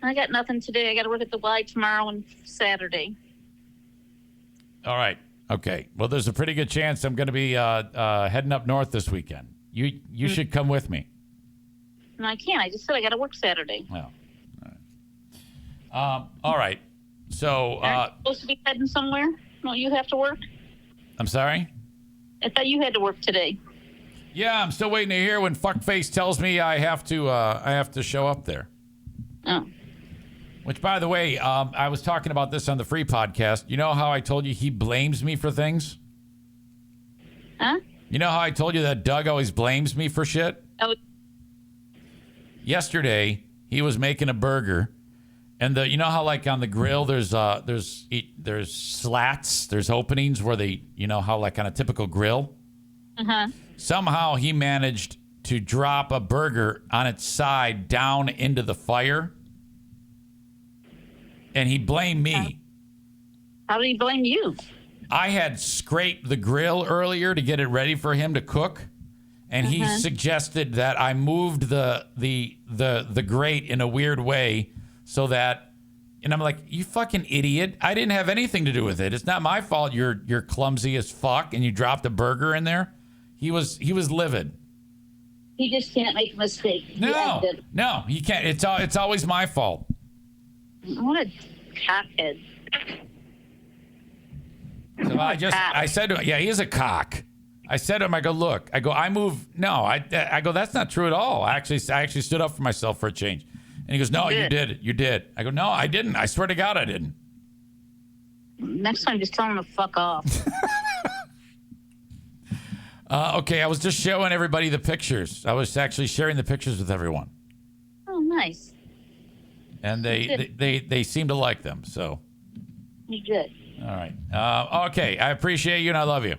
I got nothing today. I got to work at the Y tomorrow and Saturday. All right. Okay. Well, there's a pretty good chance I'm going to be heading up north this weekend. You should come with me. No, I can't. I just said I got to work Saturday. Well, all right. So, Aren't you supposed to be heading somewhere? Don't you have to work? I'm sorry? I thought you had to work today. Yeah, I'm still waiting to hear when Fuckface tells me I have to show up there. Oh. Which, by the way, I was talking about this on the free podcast. You know how I told you he blames me for things? Huh? You know how I told you that Doug always blames me for shit? Oh. Yesterday, he was making a burger, and you know how like on the grill there's slats, there's openings where they, you know how like on a typical grill. Uh-huh. Somehow he managed to drop a burger on its side down into the fire, and he blamed me. How did he blame you? I had scraped the grill earlier to get it ready for him to cook, and he suggested that I moved the grate in a weird way so that, and I'm like, you fucking idiot! I didn't have anything to do with it. It's not my fault. You're clumsy as fuck, and you dropped a burger in there. He was livid. He just can't make a mistake. No, he can't. It's always my fault. What a cockhead. So I said to him, yeah, he is a cock. I said to him, I go, look, I move. No, I go, that's not true at all. I actually stood up for myself for a change. And he goes, no, you did. You did. I go, no, I didn't. I swear to God, I didn't. Next time, just tell him to fuck off. Okay, I was just showing everybody the pictures. I was actually sharing the pictures with everyone. Oh, nice. And they seem to like them, so. You good. All right. Okay, I appreciate you and I love you.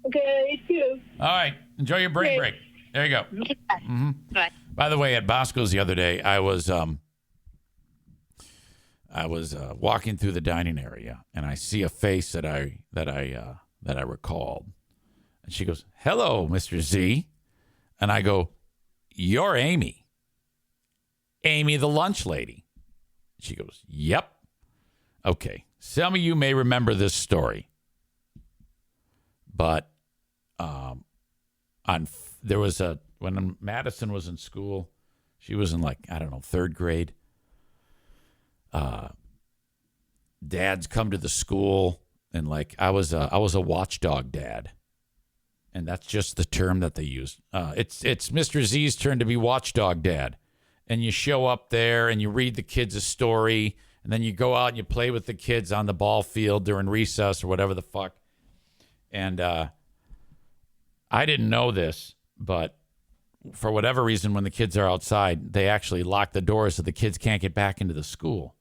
Okay, you too. All right, enjoy your brain break. There you go. Mm-hmm. Bye. By the way, at Bosco's the other day, I was walking through the dining area, and I see a face that I recalled, and she goes, "Hello, Mr. Z," and I go, "You're Amy, Amy the lunch lady." She goes, "Yep." Okay, some of you may remember this story, but when Madison was in school, she was in like, I don't know, 3rd grade. Dads come to the school, and like I was a watchdog dad, and that's just the term that they use. It's Mr. Z's turn to be watchdog dad, and you show up there and you read the kids a story, and then you go out and you play with the kids on the ball field during recess or whatever the fuck. And I didn't know this, but for whatever reason, when the kids are outside, they actually lock the doors so the kids can't get back into the school.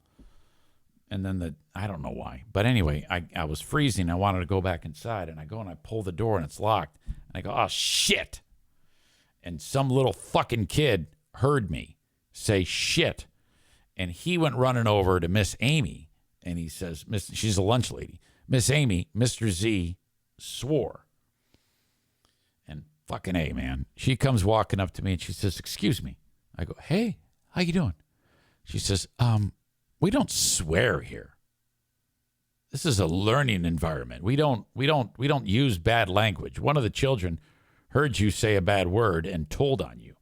And then I don't know why. But anyway, I was freezing. I wanted to go back inside, and I go and I pull the door and it's locked. And I go, oh, shit. And some little fucking kid heard me say shit. And he went running over to Miss Amy, and he says, she's a lunch lady. Miss Amy, Mr. Z swore. And fucking A, man. She comes walking up to me, and she says, excuse me. I go, hey, how you doing? She says, we don't swear here. This is a learning environment. We don't use bad language. One of the children heard you say a bad word and told on you.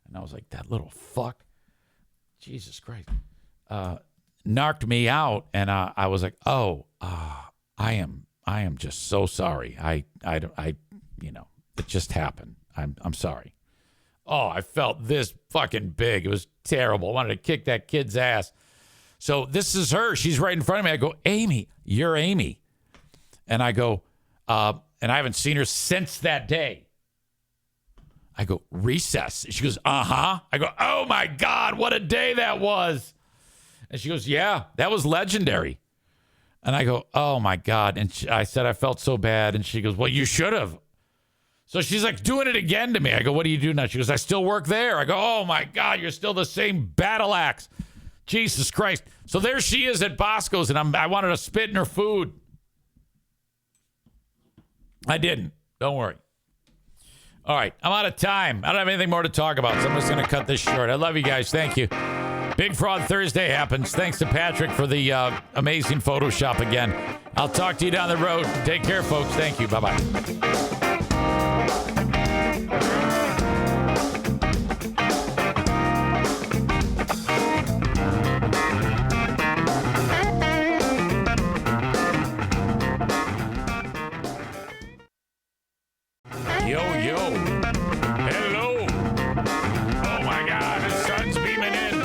And I was like, that little fuck. Jesus Christ. Knocked me out, and I was like, I am just so sorry. I it just happened. I'm sorry. Oh, I felt this fucking big. It was terrible. I wanted to kick that kid's ass. So this is her. She's right in front of me. I go, Amy, you're Amy. And I go, and I haven't seen her since that day. I go, recess. She goes, uh-huh. I go, oh my God, what a day that was. And she goes, yeah, that was legendary. And I go, oh my God. And I said, I felt so bad. And she goes, well, you should have. So she's like doing it again to me. I go, what do you do now? She goes, I still work there. I go, oh my God, you're still the same battle axe. Jesus Christ. So there she is at Bosco's, and I wanted to spit in her food. I didn't. Don't worry. All right, I'm out of time. I don't have anything more to talk about, so I'm just going to cut this short. I love you guys. Thank you. Big Fraud Thursday happens. Thanks to Patrick for the amazing Photoshop again. I'll talk to you down the road. Take care, folks. Thank you. Bye-bye. Yo. Hello. Oh my God, the sun's beaming in.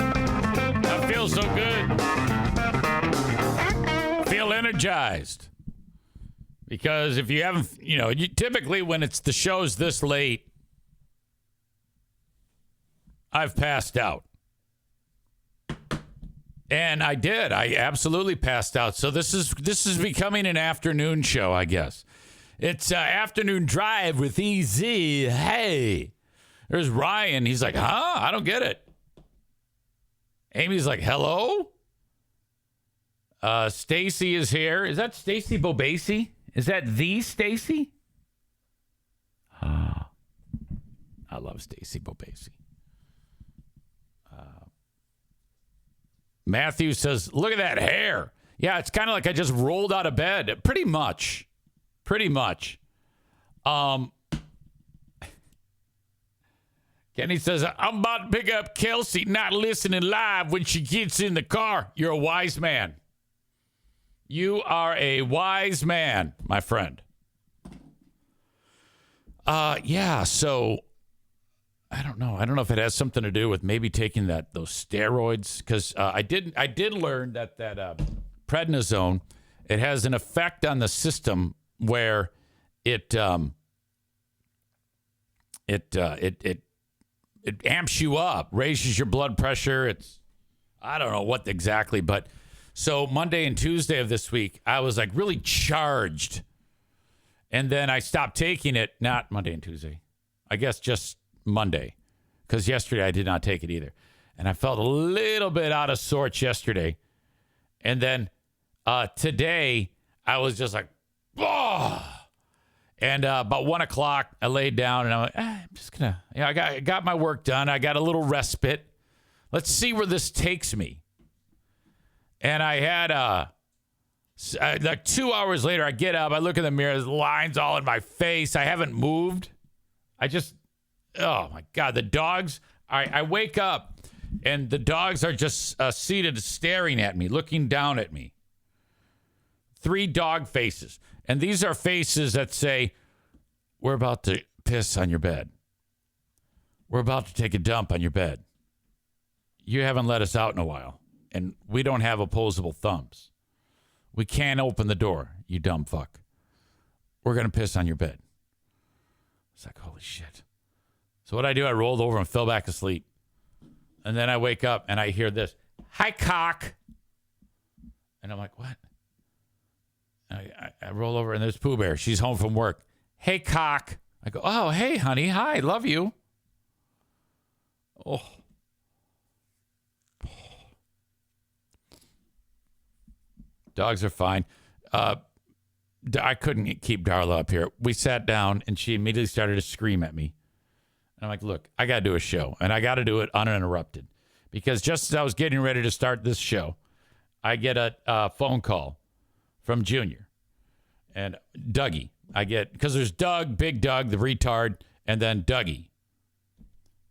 I feel so good. Feel energized. Because if you haven't, typically when it's the show's this late, I've passed out. And I did. I absolutely passed out. So this is becoming an afternoon show, I guess. It's Afternoon Drive with EZ. Hey, there's Ryan. He's like, huh? I don't get it. Amy's like, hello? Stacy is here. Is that Stacy Bobasi? Is that the Stacy? I love Stacy Bobasi. Matthew says, look at that hair. Yeah, it's kind of like I just rolled out of bed. Pretty much. Kenny says, I'm about to pick up Kelsey, not listening live when she gets in the car. You're a wise man. You are a wise man, my friend. Yeah, so I don't know. I don't know if it has something to do with maybe taking those steroids, because I did learn that prednisone, it has an effect on the system where it amps you up, raises your blood pressure. I don't know what exactly, but so Monday and Tuesday of this week, I was like really charged. And then I stopped taking it, not Monday and Tuesday, I guess just Monday, because yesterday I did not take it either. And I felt a little bit out of sorts yesterday. And then today I was just like, oh. And about 1 o'clock, I laid down and I'm like, I'm just going to, I got my work done. I got a little respite. Let's see where this takes me. And I had, like 2 hours later, I get up, I look in the mirror, there's lines all in my face. I haven't moved. Oh my God, the dogs, I wake up and the dogs are just seated staring at me, looking down at me. 3 dog faces. And these are faces that say, we're about to piss on your bed. We're about to take a dump on your bed. You haven't let us out in a while. And we don't have opposable thumbs. We can't open the door, you dumb fuck. We're going to piss on your bed. It's like, holy shit. So what I do, I rolled over and fell back asleep. And then I wake up and I hear this, hi, cock. And I'm like, what? I roll over and there's Pooh Bear. She's home from work. Hey, cock. I go, oh, hey, honey. Hi, love you. Oh. Dogs are fine. I couldn't keep Darla up here. We sat down and she immediately started to scream at me. And I'm like, look, I got to do a show and I got to do it uninterrupted, because just as I was getting ready to start this show, I get a phone call from Junior and Dougie. Because there's Doug, Big Doug, the retard, and then Dougie.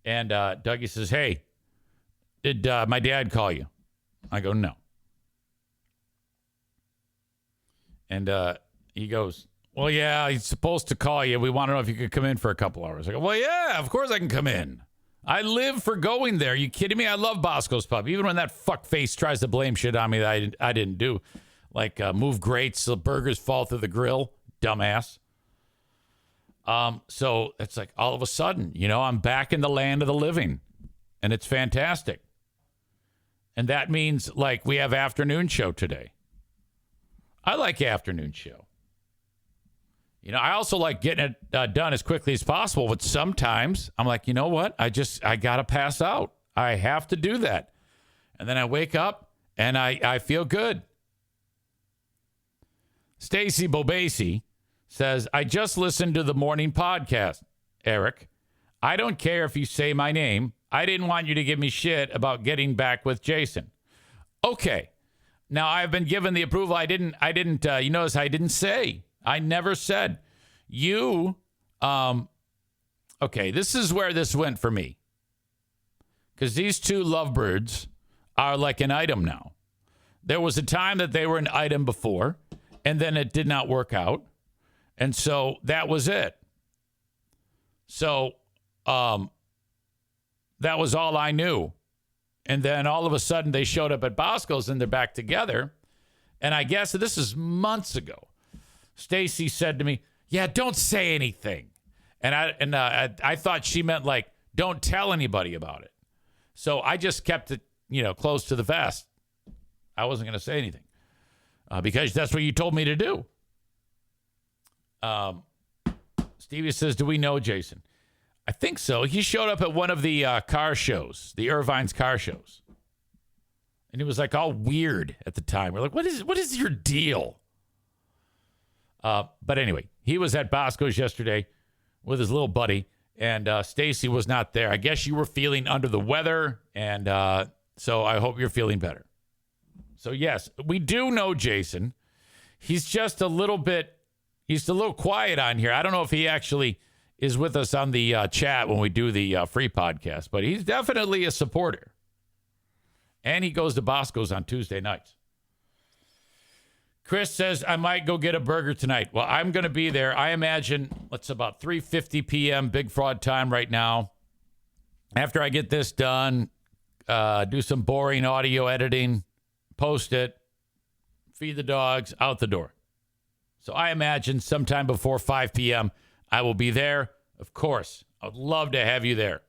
And Dougie says, hey, did my dad call you? I go, no. And he goes, Well, yeah, he's supposed to call you. We want to know if you could come in for a couple hours. I go, well, yeah, of course I can come in. I live for going there. You kidding me? I love Bosco's Pub. Even when that fuckface tries to blame shit on me that I didn't do. Like move grates so burgers fall through the grill. Dumbass. So it's like all of a sudden, I'm back in the land of the living. And it's fantastic. And that means, like, we have afternoon show today. I like afternoon show. I also like getting it done as quickly as possible, but sometimes I'm like, you know what? I got to pass out. I have to do that. And then I wake up and I feel good. Stacy Bobasi says, I just listened to the morning podcast, Eric. I don't care if you say my name. I didn't want you to give me shit about getting back with Jason. Okay. Now I've been given the approval. I didn't, you notice I didn't say. I never said you. Okay, this is where this went for me. Because these two lovebirds are like an item now. There was a time that they were an item before, and then it did not work out. And so that was it. So that was all I knew. And then all of a sudden they showed up at Bosco's and they're back together. And I guess this is months ago. Stacy said to me, yeah, don't say anything. And I thought she meant like, don't tell anybody about it. So I just kept it, close to the vest. I wasn't going to say anything because that's what you told me to do. Stevie says, do we know Jason? I think so. He showed up at one of the car shows, the Irvine's car shows. And he was like all weird at the time. We're like, what is your deal? But anyway, he was at Bosco's yesterday with his little buddy, and Stacy was not there. I guess you were feeling under the weather, and so I hope you're feeling better. So, yes, we do know Jason. He's just a little quiet on here. I don't know if he actually is with us on the chat when we do the free podcast, but he's definitely a supporter. And he goes to Bosco's on Tuesday nights. Chris says, I might go get a burger tonight. Well, I'm going to be there. I imagine it's about 3:50 p.m. Big Fraud time right now. After I get this done, do some boring audio editing, post it, feed the dogs, out the door. So I imagine sometime before 5 p.m., I will be there. Of course, I would love to have you there.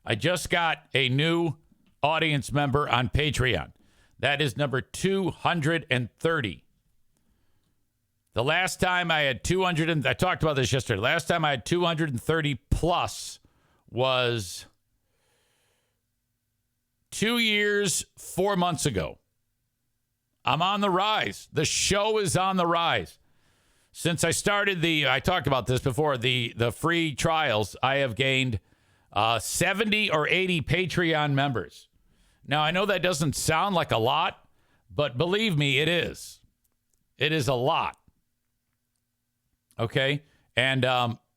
I just got a new audience member on Patreon. That is number 230. The last time I had 200, I talked about this yesterday. Last time I had 230 plus was 2 years, 4 months ago. I'm on the rise. The show is on the rise. Since I started I talked about this before, the free trials, I have gained 70 or 80 Patreon members. Now, I know that doesn't sound like a lot, but believe me, it is. It is a lot. Okay? And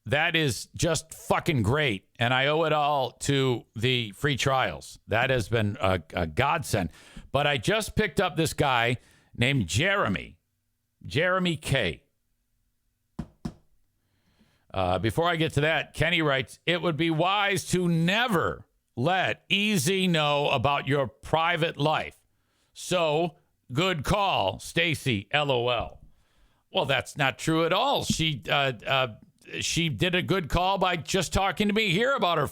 that is just fucking great. And I owe it all to the free trials. That has been a godsend. But I just picked up this guy named Jeremy K. Before I get to that, Kenny writes, it would be wise to never let EZ know about your private life. So, good call, Stacy, LOL. Well, that's not true at all. She did a good call by just talking to me here about her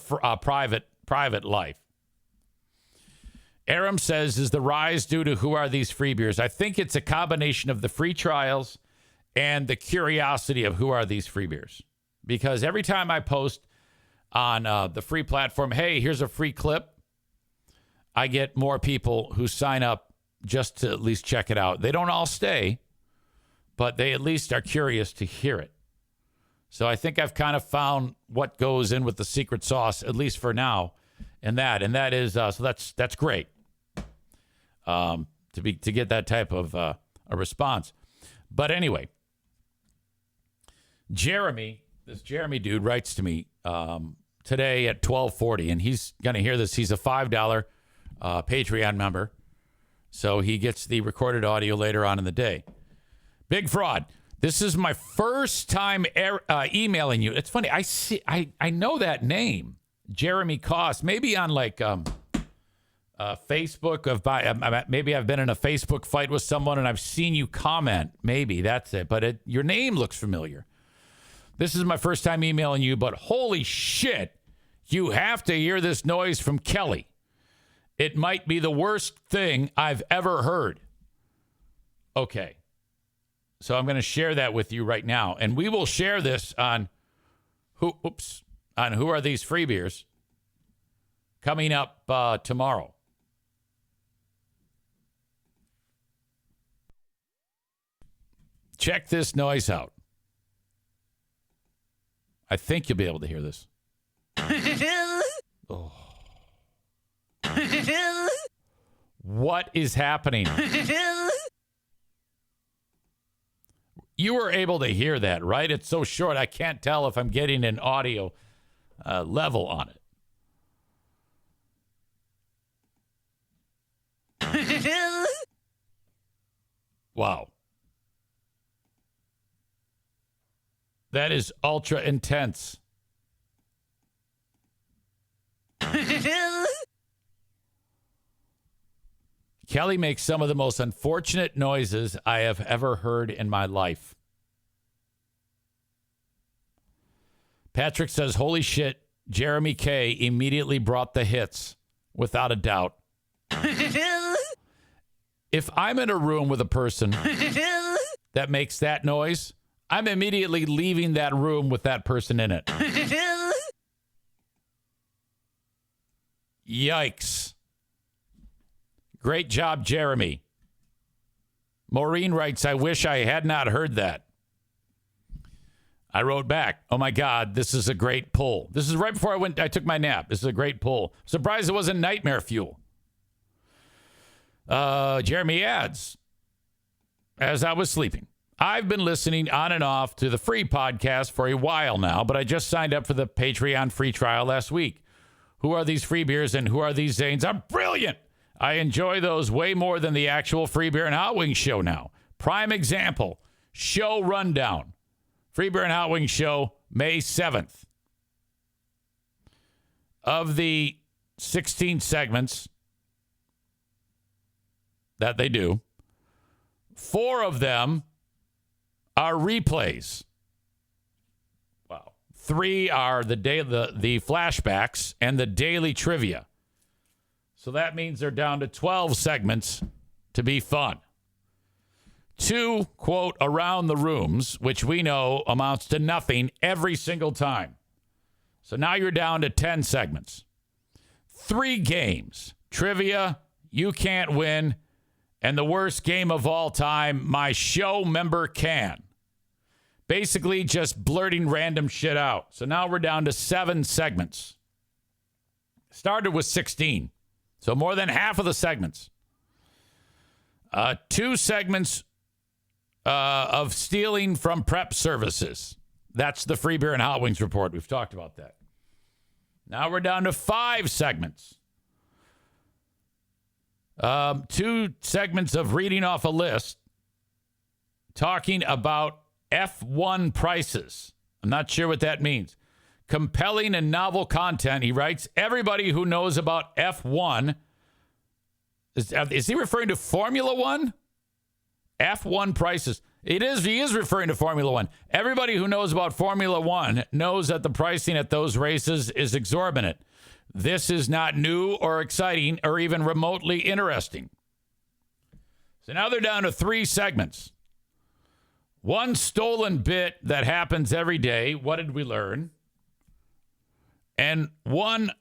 private life. Aram says, is the rise due to who are these free beers? I think it's a combination of the free trials and the curiosity of who are these free beers. Because every time I post on the free platform, hey, here's a free clip, I get more people who sign up just to at least check it out. They don't all stay, but they at least are curious to hear it. So I think I've kind of found what goes in with the secret sauce, at least for now, and that is so that's great to get that type of a response. But anyway, this Jeremy dude writes to me today at 12:40, and he's going to hear this. He's a $5 Patreon member, so he gets the recorded audio later on in the day. Big fraud. This is my first time emailing you. It's funny. I know that name, Jeremy Koss. Maybe on like Facebook. Maybe I've been in a Facebook fight with someone and I've seen you comment. Maybe that's it. But your name looks familiar. This is my first time emailing you. But holy shit, you have to hear this noise from Kelly. It might be the worst thing I've ever heard. Okay. So I'm going to share that with you right now. And we will share this on Who Are These Free Beers coming up tomorrow. Check this noise out. I think you'll be able to hear this. Oh. What is happening? You were able to hear that, right? It's so short, I can't tell if I'm getting an audio level on it. Wow. That is ultra intense. Kelly makes some of the most unfortunate noises I have ever heard in my life. Patrick says, holy shit, Jeremy K immediately brought the hits, without a doubt. If I'm in a room with a person that makes that noise, I'm immediately leaving that room with that person in it. Yikes. Great job, Jeremy. Maureen writes, I wish I had not heard that. I wrote back, oh my God, this is a great pull. This is right before I took my nap. This is a great pull. Surprised it wasn't nightmare fuel. Jeremy adds, as I was sleeping, I've been listening on and off to the free podcast for a while now, but I just signed up for the Patreon free trial last week. Who Are These Free Beers and Who Are These Zanes are brilliant. I enjoy those way more than the actual Free Beer and Hot Wings show now. Prime example, show rundown. Free Beer and Hot Wings show, May 7th. Of the 16 segments that they do, 4 of them are replays. Wow. 3 are the flashbacks and the daily trivia. So that means they're down to 12 segments to be fun. 2, quote, around the rooms, which we know amounts to nothing every single time. So now you're down to 10 segments. 3 games, trivia, you can't win, and the worst game of all time, my show member can. Basically just blurting random shit out. So now we're down to 7 segments. Started with 16. So more than half of the segments. 2 segments of stealing from prep services. That's the Free Beer and Hot Wings report. We've talked about that. Now we're down to 5 segments. 2 segments of reading off a list, talking about F1 prices. I'm not sure what that means. Compelling and novel content, he writes. Everybody who knows about F1, is he referring to Formula One? F1 prices. He is referring to Formula One. Everybody who knows about Formula One knows that the pricing at those races is exorbitant. This is not new or exciting or even remotely interesting. So now they're down to 3 segments. 1 stolen bit that happens every day. What did we learn? And 1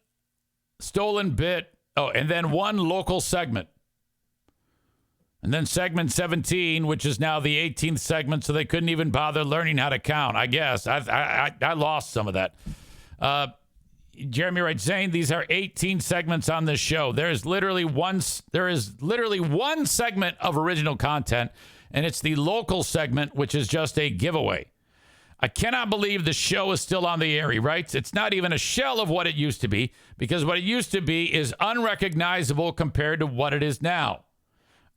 stolen bit. Oh, and then 1 local segment. And then segment 17, which is now the 18th segment, so they couldn't even bother learning how to count, I guess. I lost some of that. Jeremy writes, Zane, these are 18 segments on this show. There is literally one segment of original content, and it's the local segment, which is just a giveaway. I cannot believe the show is still on the air, he writes. It's not even a shell of what it used to be, because what it used to be is unrecognizable compared to what it is now.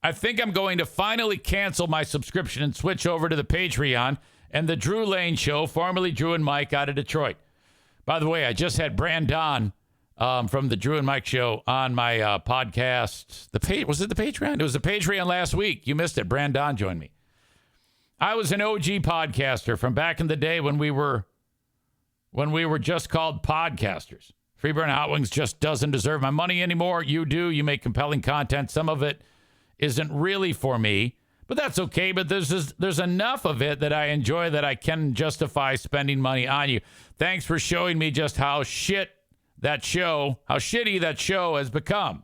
I think I'm going to finally cancel my subscription and switch over to the Patreon and the Drew Lane Show, formerly Drew and Mike out of Detroit. By the way, I just had Brandon from the Drew and Mike Show on my podcast. Was it the Patreon? It was the Patreon last week. You missed it. Brandon joined me. I was an OG podcaster from back in the day when we were just called podcasters. Freeburn Hot Wings just doesn't deserve my money anymore. You do. You make compelling content. Some of it isn't really for me, but that's okay. But there's enough of it that I enjoy that I can justify spending money on you. Thanks for showing me just how shitty that show has become.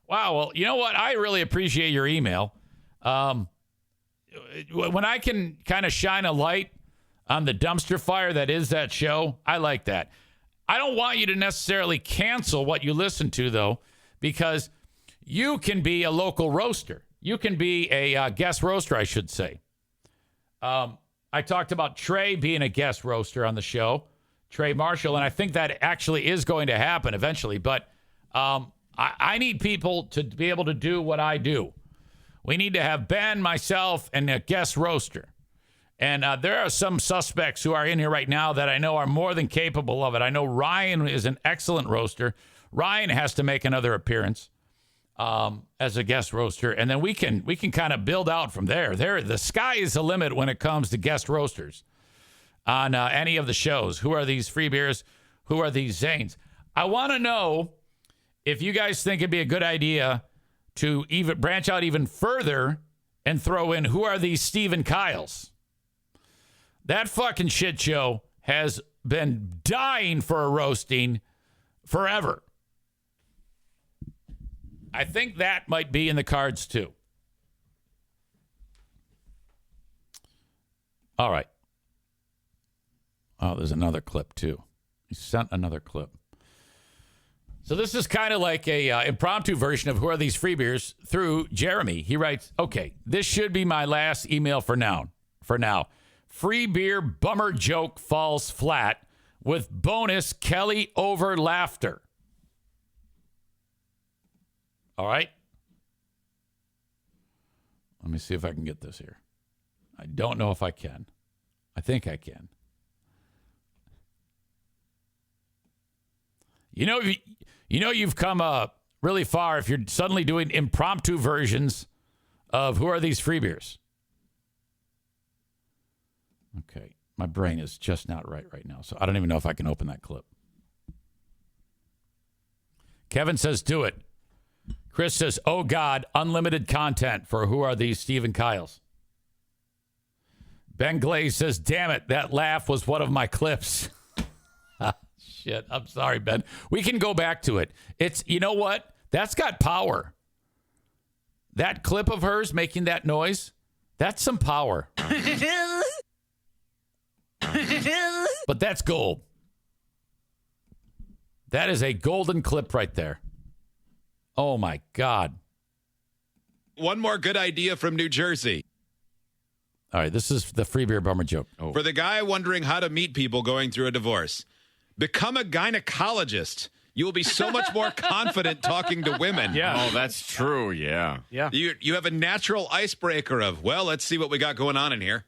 Wow. Well, you know what? I really appreciate your email. When I can kind of shine a light on the dumpster fire that is that show, I like that. I don't want you to necessarily cancel what you listen to, though, because you can be a local roaster. You can be a guest roaster, I should say. I talked about Trey being a guest roaster on the show, Trey Marshall, and I think that actually is going to happen eventually. But I need people to be able to do what I do. We need to have Ben, myself, and a guest roaster. And there are some suspects who are in here right now that I know are more than capable of it. I know Ryan is an excellent roaster. Ryan has to make another appearance as a guest roaster, and then we can kind of build out from there. The sky is the limit when it comes to guest roasters on any of the shows. Who are these free beers? Who are these Zanes? I want to know if you guys think it'd be a good idea to even branch out even further and throw in who are these Stephen Kyles? That fucking shit show has been dying for a roasting forever. I think that might be in the cards too. All right. Oh, there's another clip too. He sent another clip. So this is kind of like a impromptu version of Who Are These Free Beers through Jeremy. He writes, okay, this should be my last email for now. Free beer bummer joke falls flat with bonus Kelly over laughter. All right. Let me see if I can get this here. I don't know if I can. I think I can. You know you've come really far if you're suddenly doing impromptu versions of Who Are These Free Beers? Okay. My brain is just not right now, so I don't even know if I can open that clip. Kevin says, do it. Chris says, oh, God, unlimited content for Who Are These Stephen Kyles? Ben Glaze says, damn it, that laugh was one of my clips. Shit, I'm sorry, Ben. We can go back to it. You know what? That's got power. That clip of hers making that noise, that's some power. But that's gold. That is a golden clip right there. Oh, my God. One more good idea from New Jersey. All right, this is the free beer bummer joke. Oh. For the guy wondering how to meet people going through a divorce, become a gynecologist. You will be so much more confident talking to women. Yeah. Oh, that's true. Yeah. Yeah. You have a natural icebreaker of, well, let's see what we got going on in here.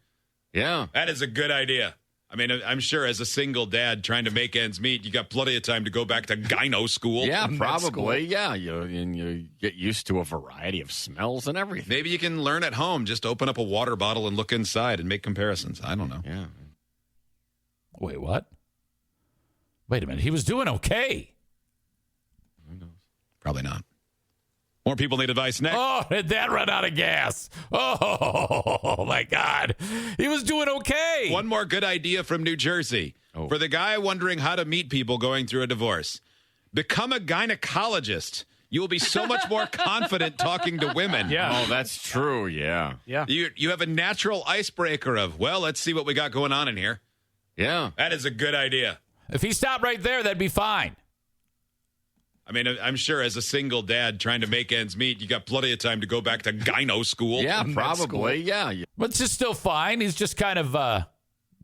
Yeah. That is a good idea. I mean, I'm sure as a single dad trying to make ends meet, you got plenty of time to go back to gyno school. Yeah, probably. Yeah, you get used to a variety of smells and everything. Maybe you can learn at home. Just open up a water bottle and look inside and make comparisons. I don't know. Yeah. Wait, what? Wait a minute. He was doing okay. Who knows? Probably not. More people need advice next. Oh, did that run out of gas? Oh, my God. He was doing okay. One more good idea from New Jersey. Oh. For the guy wondering how to meet people going through a divorce, become a gynecologist. You will be so much more confident talking to women. Yeah. Oh, that's true. Yeah. Yeah. You have a natural icebreaker of, well, let's see what we got going on in here. Yeah. That is a good idea. If he stopped right there, that'd be fine. I mean, I'm sure as a single dad trying to make ends meet, you got plenty of time to go back to gyno school. Yeah, probably. Yeah. But it's just still fine. He's just kind of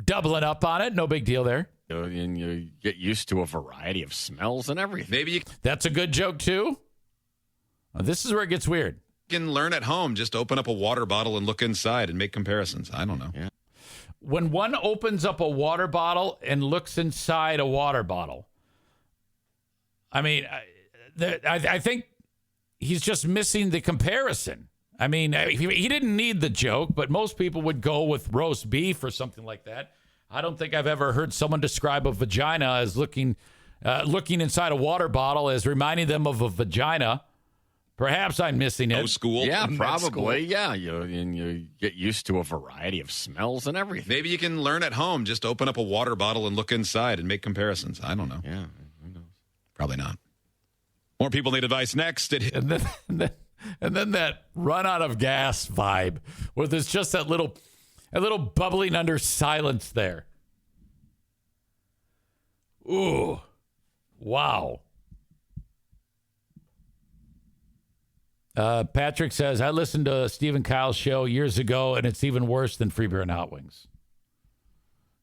doubling up on it. No big deal there. And you get used to a variety of smells and everything. Maybe That's a good joke, too. This is where it gets weird. can learn at home. Just open up a water bottle and look inside and make comparisons. I don't know. Yeah. When one opens up a water bottle and looks inside a water bottle, I mean, I think he's just missing the comparison. I mean, he didn't need the joke, but most people would go with roast beef or something like that. I don't think I've ever heard someone describe a vagina as looking inside a water bottle as reminding them of a vagina. Perhaps I'm missing it. No school? Yeah, Med probably. school. Yeah, you get used to a variety of smells and everything. Maybe you can learn at home. Just open up a water bottle and look inside and make comparisons. I don't know. Yeah, who knows? Probably not. More people need advice next. And then that run out of gas vibe where there's just a little bubbling under silence there. Ooh. Wow. Patrick says, I listened to Stephen Kyle's show years ago, and it's even worse than Free Beer and Hot Wings.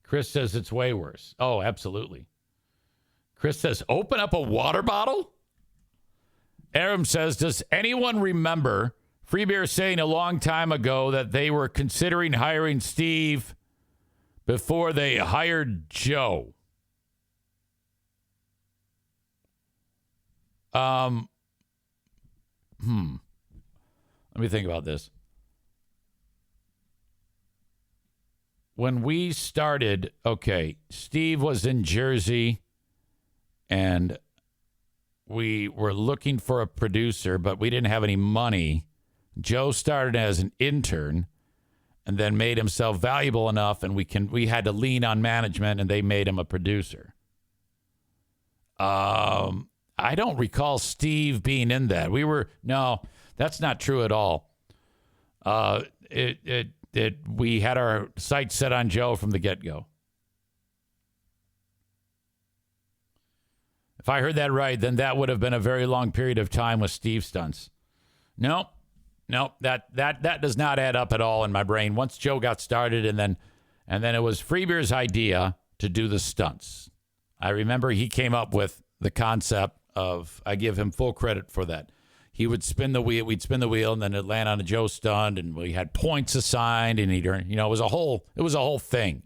Chris says it's way worse. Oh, absolutely. Chris says, open up a water bottle? Aram says, does anyone remember Free Beer saying a long time ago that they were considering hiring Steve before they hired Joe? Let me think about this. When we started, okay, Steve was in Jersey and we were looking for a producer, but we didn't have any money. Joe started as an intern and then made himself valuable enough, and we had to lean on management, and they made him a producer. I don't recall Steve being in that. No, that's not true at all. We had our sights set on Joe from the get-go. If I heard that right, then that would have been a very long period of time with Steve stunts. Nope, that does not add up at all in my brain. Once Joe got started, and then it was Freebeer's idea to do the stunts. I remember he came up with the concept of, I give him full credit for that. He would spin the wheel, we'd spin the wheel, and then it'd land on a Joe stunt, and we had points assigned, and he'd earn, it was a whole thing.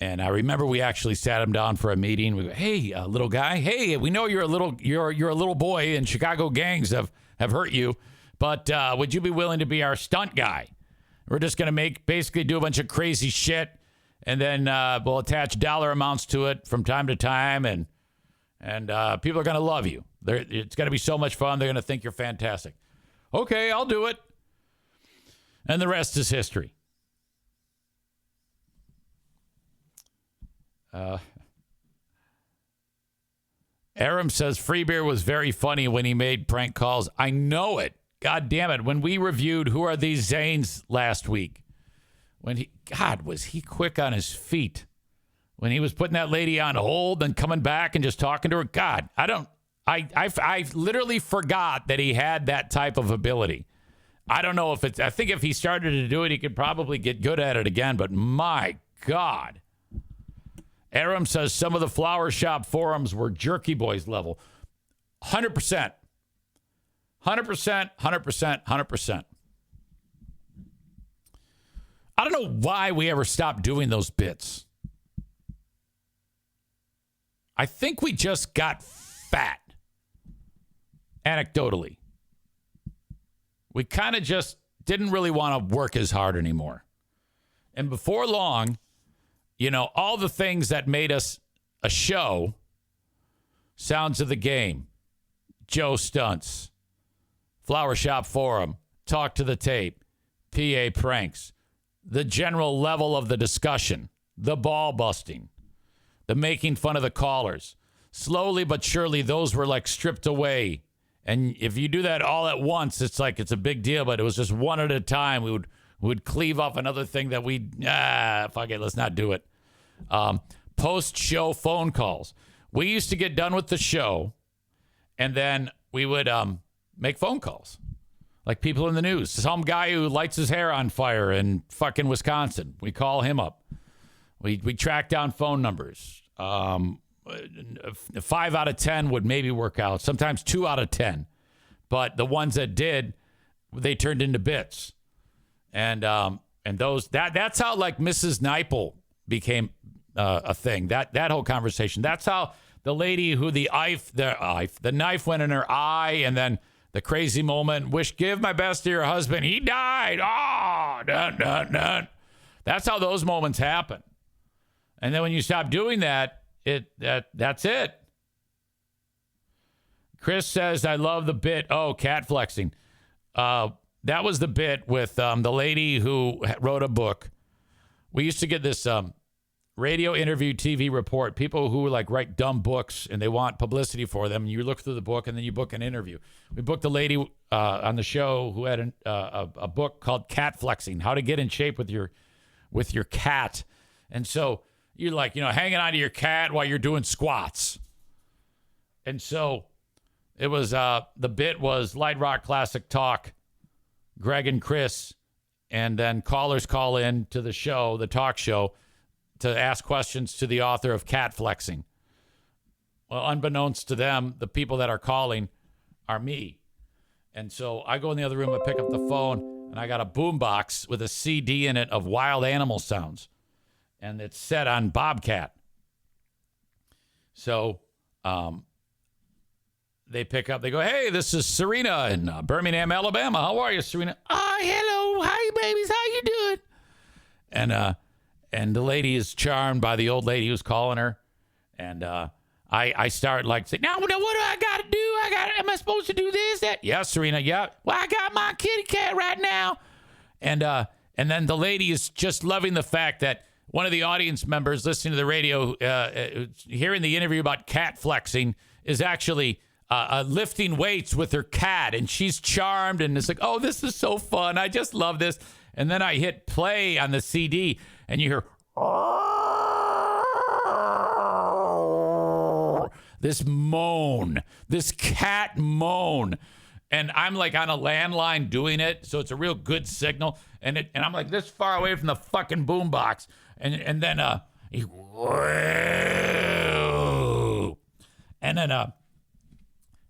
And I remember we actually sat him down for a meeting. We go, hey, little guy, hey, we know you're a little boy, and Chicago gangs have hurt you, but would you be willing to be our stunt guy? We're just going to basically do a bunch of crazy shit, and then we'll attach dollar amounts to it from time to time, and people are going to love you. It's going to be so much fun. They're going to think you're fantastic. Okay, I'll do it. And the rest is history. Aram says Free Beer was very funny when he made prank calls. I know it. God damn it. When we reviewed Who Are These Zanes last week, was he quick on his feet? When he was putting that lady on hold and coming back and just talking to her. God, I literally forgot that he had that type of ability. I don't know I think if he started to do it, he could probably get good at it again, but my God. Aram says some of the flower shop forums were Jerky Boys level. 100%. 100%, 100%, 100%. I don't know why we ever stopped doing those bits. I think we just got fat. Anecdotally. We kind of just didn't really want to work as hard anymore. And before long, all the things that made us a show, Sounds of the Game, Joe Stunts, Flower Shop Forum, Talk to the Tape, PA Pranks, the general level of the discussion, the ball busting, the making fun of the callers. Slowly but surely, those were like stripped away. And if you do that all at once, it's like it's a big deal, but it was just one at a time. We would cleave off another thing that fuck it, let's not do it. Post-show phone calls. We used to get done with the show, and then we would make phone calls. Like people in the news. Some guy who lights his hair on fire in fucking Wisconsin. We call him up. We track down phone numbers. 5 out of 10 would maybe work out. Sometimes 2 out of 10. but the ones that did, they turned into bits. And those that's how like Mrs. Nipel became a thing. That whole conversation. That's how the lady who the knife went in her eye, and then the crazy moment. Give my best to your husband. He died. Dun, dun, dun. That's how those moments happen. And then when you stop doing that, that's it. Chris says, I love the bit. Oh, cat flexing. That was the bit with the lady who wrote a book. We used to get this radio interview TV report, people who like write dumb books and they want publicity for them. You look through the book and then you book an interview. We booked a lady on the show who had a book called Cat Flexing, How to Get in Shape with your cat. And so you're like, hanging on to your cat while you're doing squats. And so it was, the bit was Light Rock Classic Talk, Greg and Chris, and then callers call in to the show, the talk show, to ask questions to the author of Cat Flexing. Well, unbeknownst to them, the people that are calling are me. And so I go in the other room, I pick up the phone, and I got a boombox with a CD in it of wild animal sounds. And it's set on Bobcat. So they pick up, they go, hey, this is Serena in Birmingham, Alabama. How are you, Serena? Oh, hello. Hi, babies. How you doing? And the lady is charmed by the old lady who's calling her. And I start like saying, now what do I got to do? Am I supposed to do this, that? Yeah, Serena, yeah. Well, I got my kitty cat right now. And then the lady is just loving the fact that one of the audience members listening to the radio, hearing the interview about cat flexing, is actually lifting weights with her cat. And she's charmed. And it's like, oh, this is so fun. I just love this. And then I hit play on the CD. And you hear this moan, this cat moan. And I'm like on a landline doing it, so it's a real good signal. And I'm like this far away from the fucking boombox. And then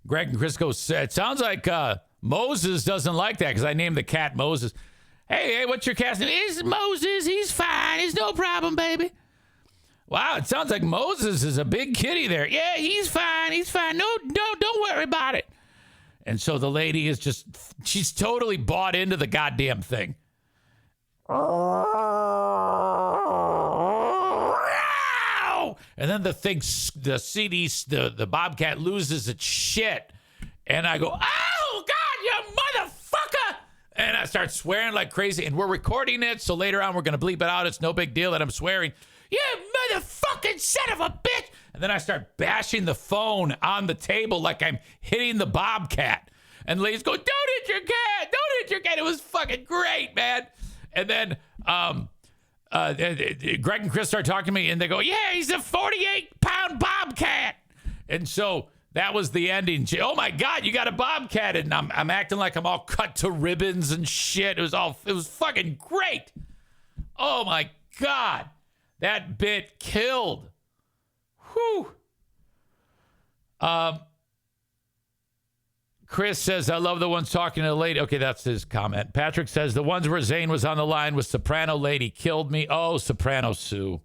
Greg and Chris goes, it sounds like Moses doesn't like that because I named the cat Moses. Hey, what's your cat's name? It's Moses. He's fine. It's no problem, baby. Wow, it sounds like Moses is a big kitty there. Yeah, he's fine. He's fine. No, don't worry about it. And so the lady is she's totally bought into the goddamn thing. And then the thing, the CD, the Bobcat loses its shit. And I go, oh, God, you motherfucker. And I start swearing like crazy. And we're recording it, so later on we're going to bleep it out. It's no big deal that I'm swearing. You motherfucking son of a bitch. And then I start bashing the phone on the table like I'm hitting the Bobcat. And the ladies go, don't hit your cat. Don't hit your cat. It was fucking great, man. And then Greg and Chris start talking to me, and they go, yeah, he's a 48-pound Bobcat. And so that was the ending. Oh, my God, you got a Bobcat. And I'm acting like I'm all cut to ribbons and shit. It was fucking great. Oh, my God. That bit killed. Whew. Chris says, I love the ones talking to the lady. Okay, that's his comment. Patrick says, the ones where Zane was on the line with Soprano Lady killed me. Oh, Soprano Sue.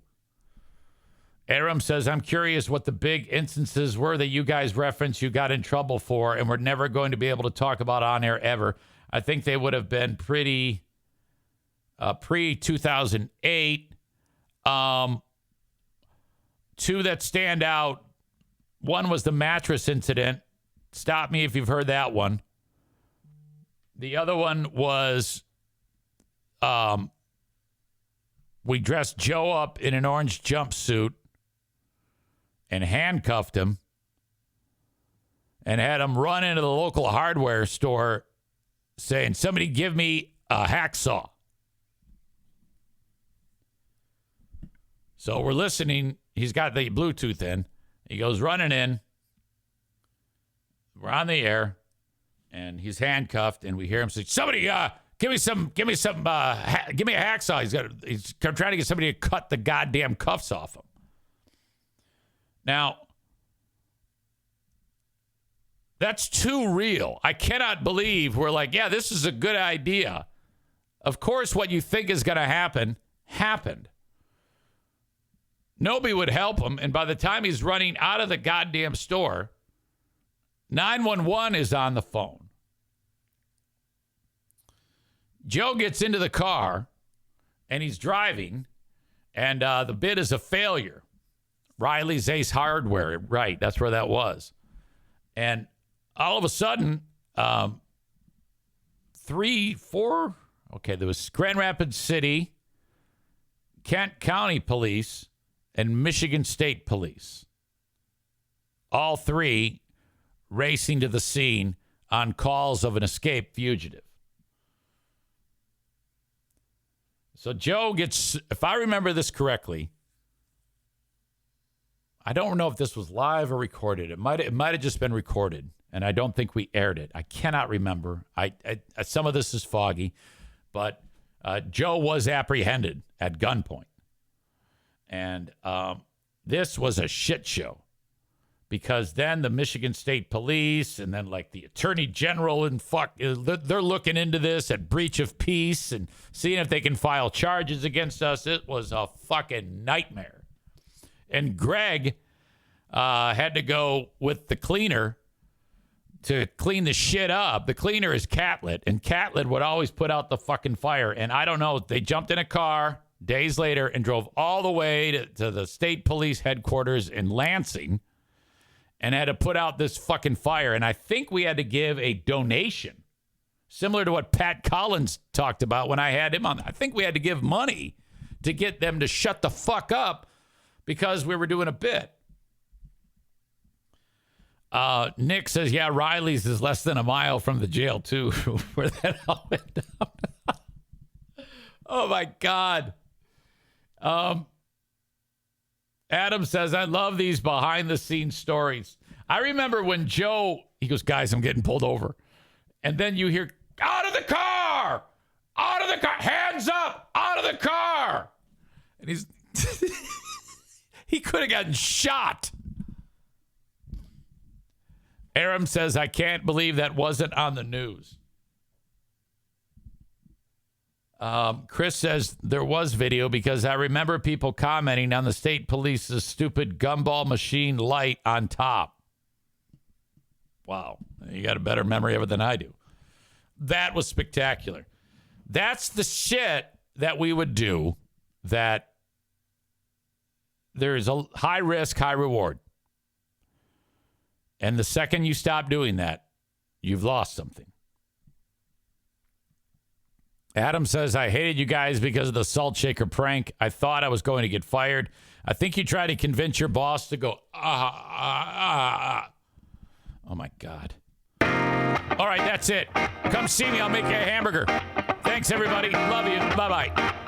Aram says, I'm curious what the big instances were that you guys referenced you got in trouble for and we're never going to be able to talk about on air ever. I think they would have been pretty pre-2008. Two that stand out. One was the mattress incident. Stop me if you've heard that one. The other one was we dressed Joe up in an orange jumpsuit and handcuffed him and had him run into the local hardware store saying, somebody give me a hacksaw. So we're listening. He's got the Bluetooth in. He goes running in. We're on the air, and he's handcuffed, and we hear him say, somebody, give me a hacksaw. He's trying to get somebody to cut the goddamn cuffs off him. Now, That's too real. I cannot believe we're like, yeah, this is a good idea. Of course, what you think is going to happen happened. Nobody would help him. And by the time he's running out of the goddamn store, 911 is on the phone. Joe gets into the car and he's driving, and the bid is a failure. Riley's Ace Hardware. Right. That's where that was. And all of a sudden, 3, 4. Okay, there was Grand Rapids City, Kent County Police, and Michigan State Police. All 3 racing to the scene on calls of an escaped fugitive. So Joe gets, if I remember this correctly, I don't know if this was live or recorded. It might have just been recorded, and I don't think we aired it. I cannot remember. Some of this is foggy, but Joe was apprehended at gunpoint. And this was a shit show, because then the Michigan State Police and then like the Attorney General and they're looking into this at breach of peace and seeing if they can file charges against us. It was a fucking nightmare. And Greg had to go with the cleaner to clean the shit up. The cleaner is Catlett, and Catlett would always put out the fucking fire. And I don't know, they jumped in a car days later and drove all the way to the state police headquarters in Lansing and had to put out this fucking fire. And I think we had to give a donation, similar to what Pat Collins talked about when I had him on. I think we had to give money to get them to shut the fuck up because we were doing a bit. Nick says, yeah, Riley's is less than a mile from the jail, too, where that all went down. Oh, my God. Adam says, I love these behind-the-scenes stories. I remember when Joe, he goes, guys, I'm getting pulled over. And then you hear, out of the car! Out of the car! Hands up! Out of the car! And he's... he could have gotten shot. Aram says, I can't believe that wasn't on the news. Chris says there was video because I remember people commenting on the state police's stupid gumball machine light on top. Wow. You got a better memory of it than I do. That was spectacular. That's the shit that we would do, that there is a high risk, high reward. And the second you stop doing that, you've lost something. Adam says, I hated you guys because of the salt shaker prank. I thought I was going to get fired. I think you tried to convince your boss to go, Oh, my God. All right, that's it. Come see me. I'll make you a hamburger. Thanks, everybody. Love you. Bye-bye.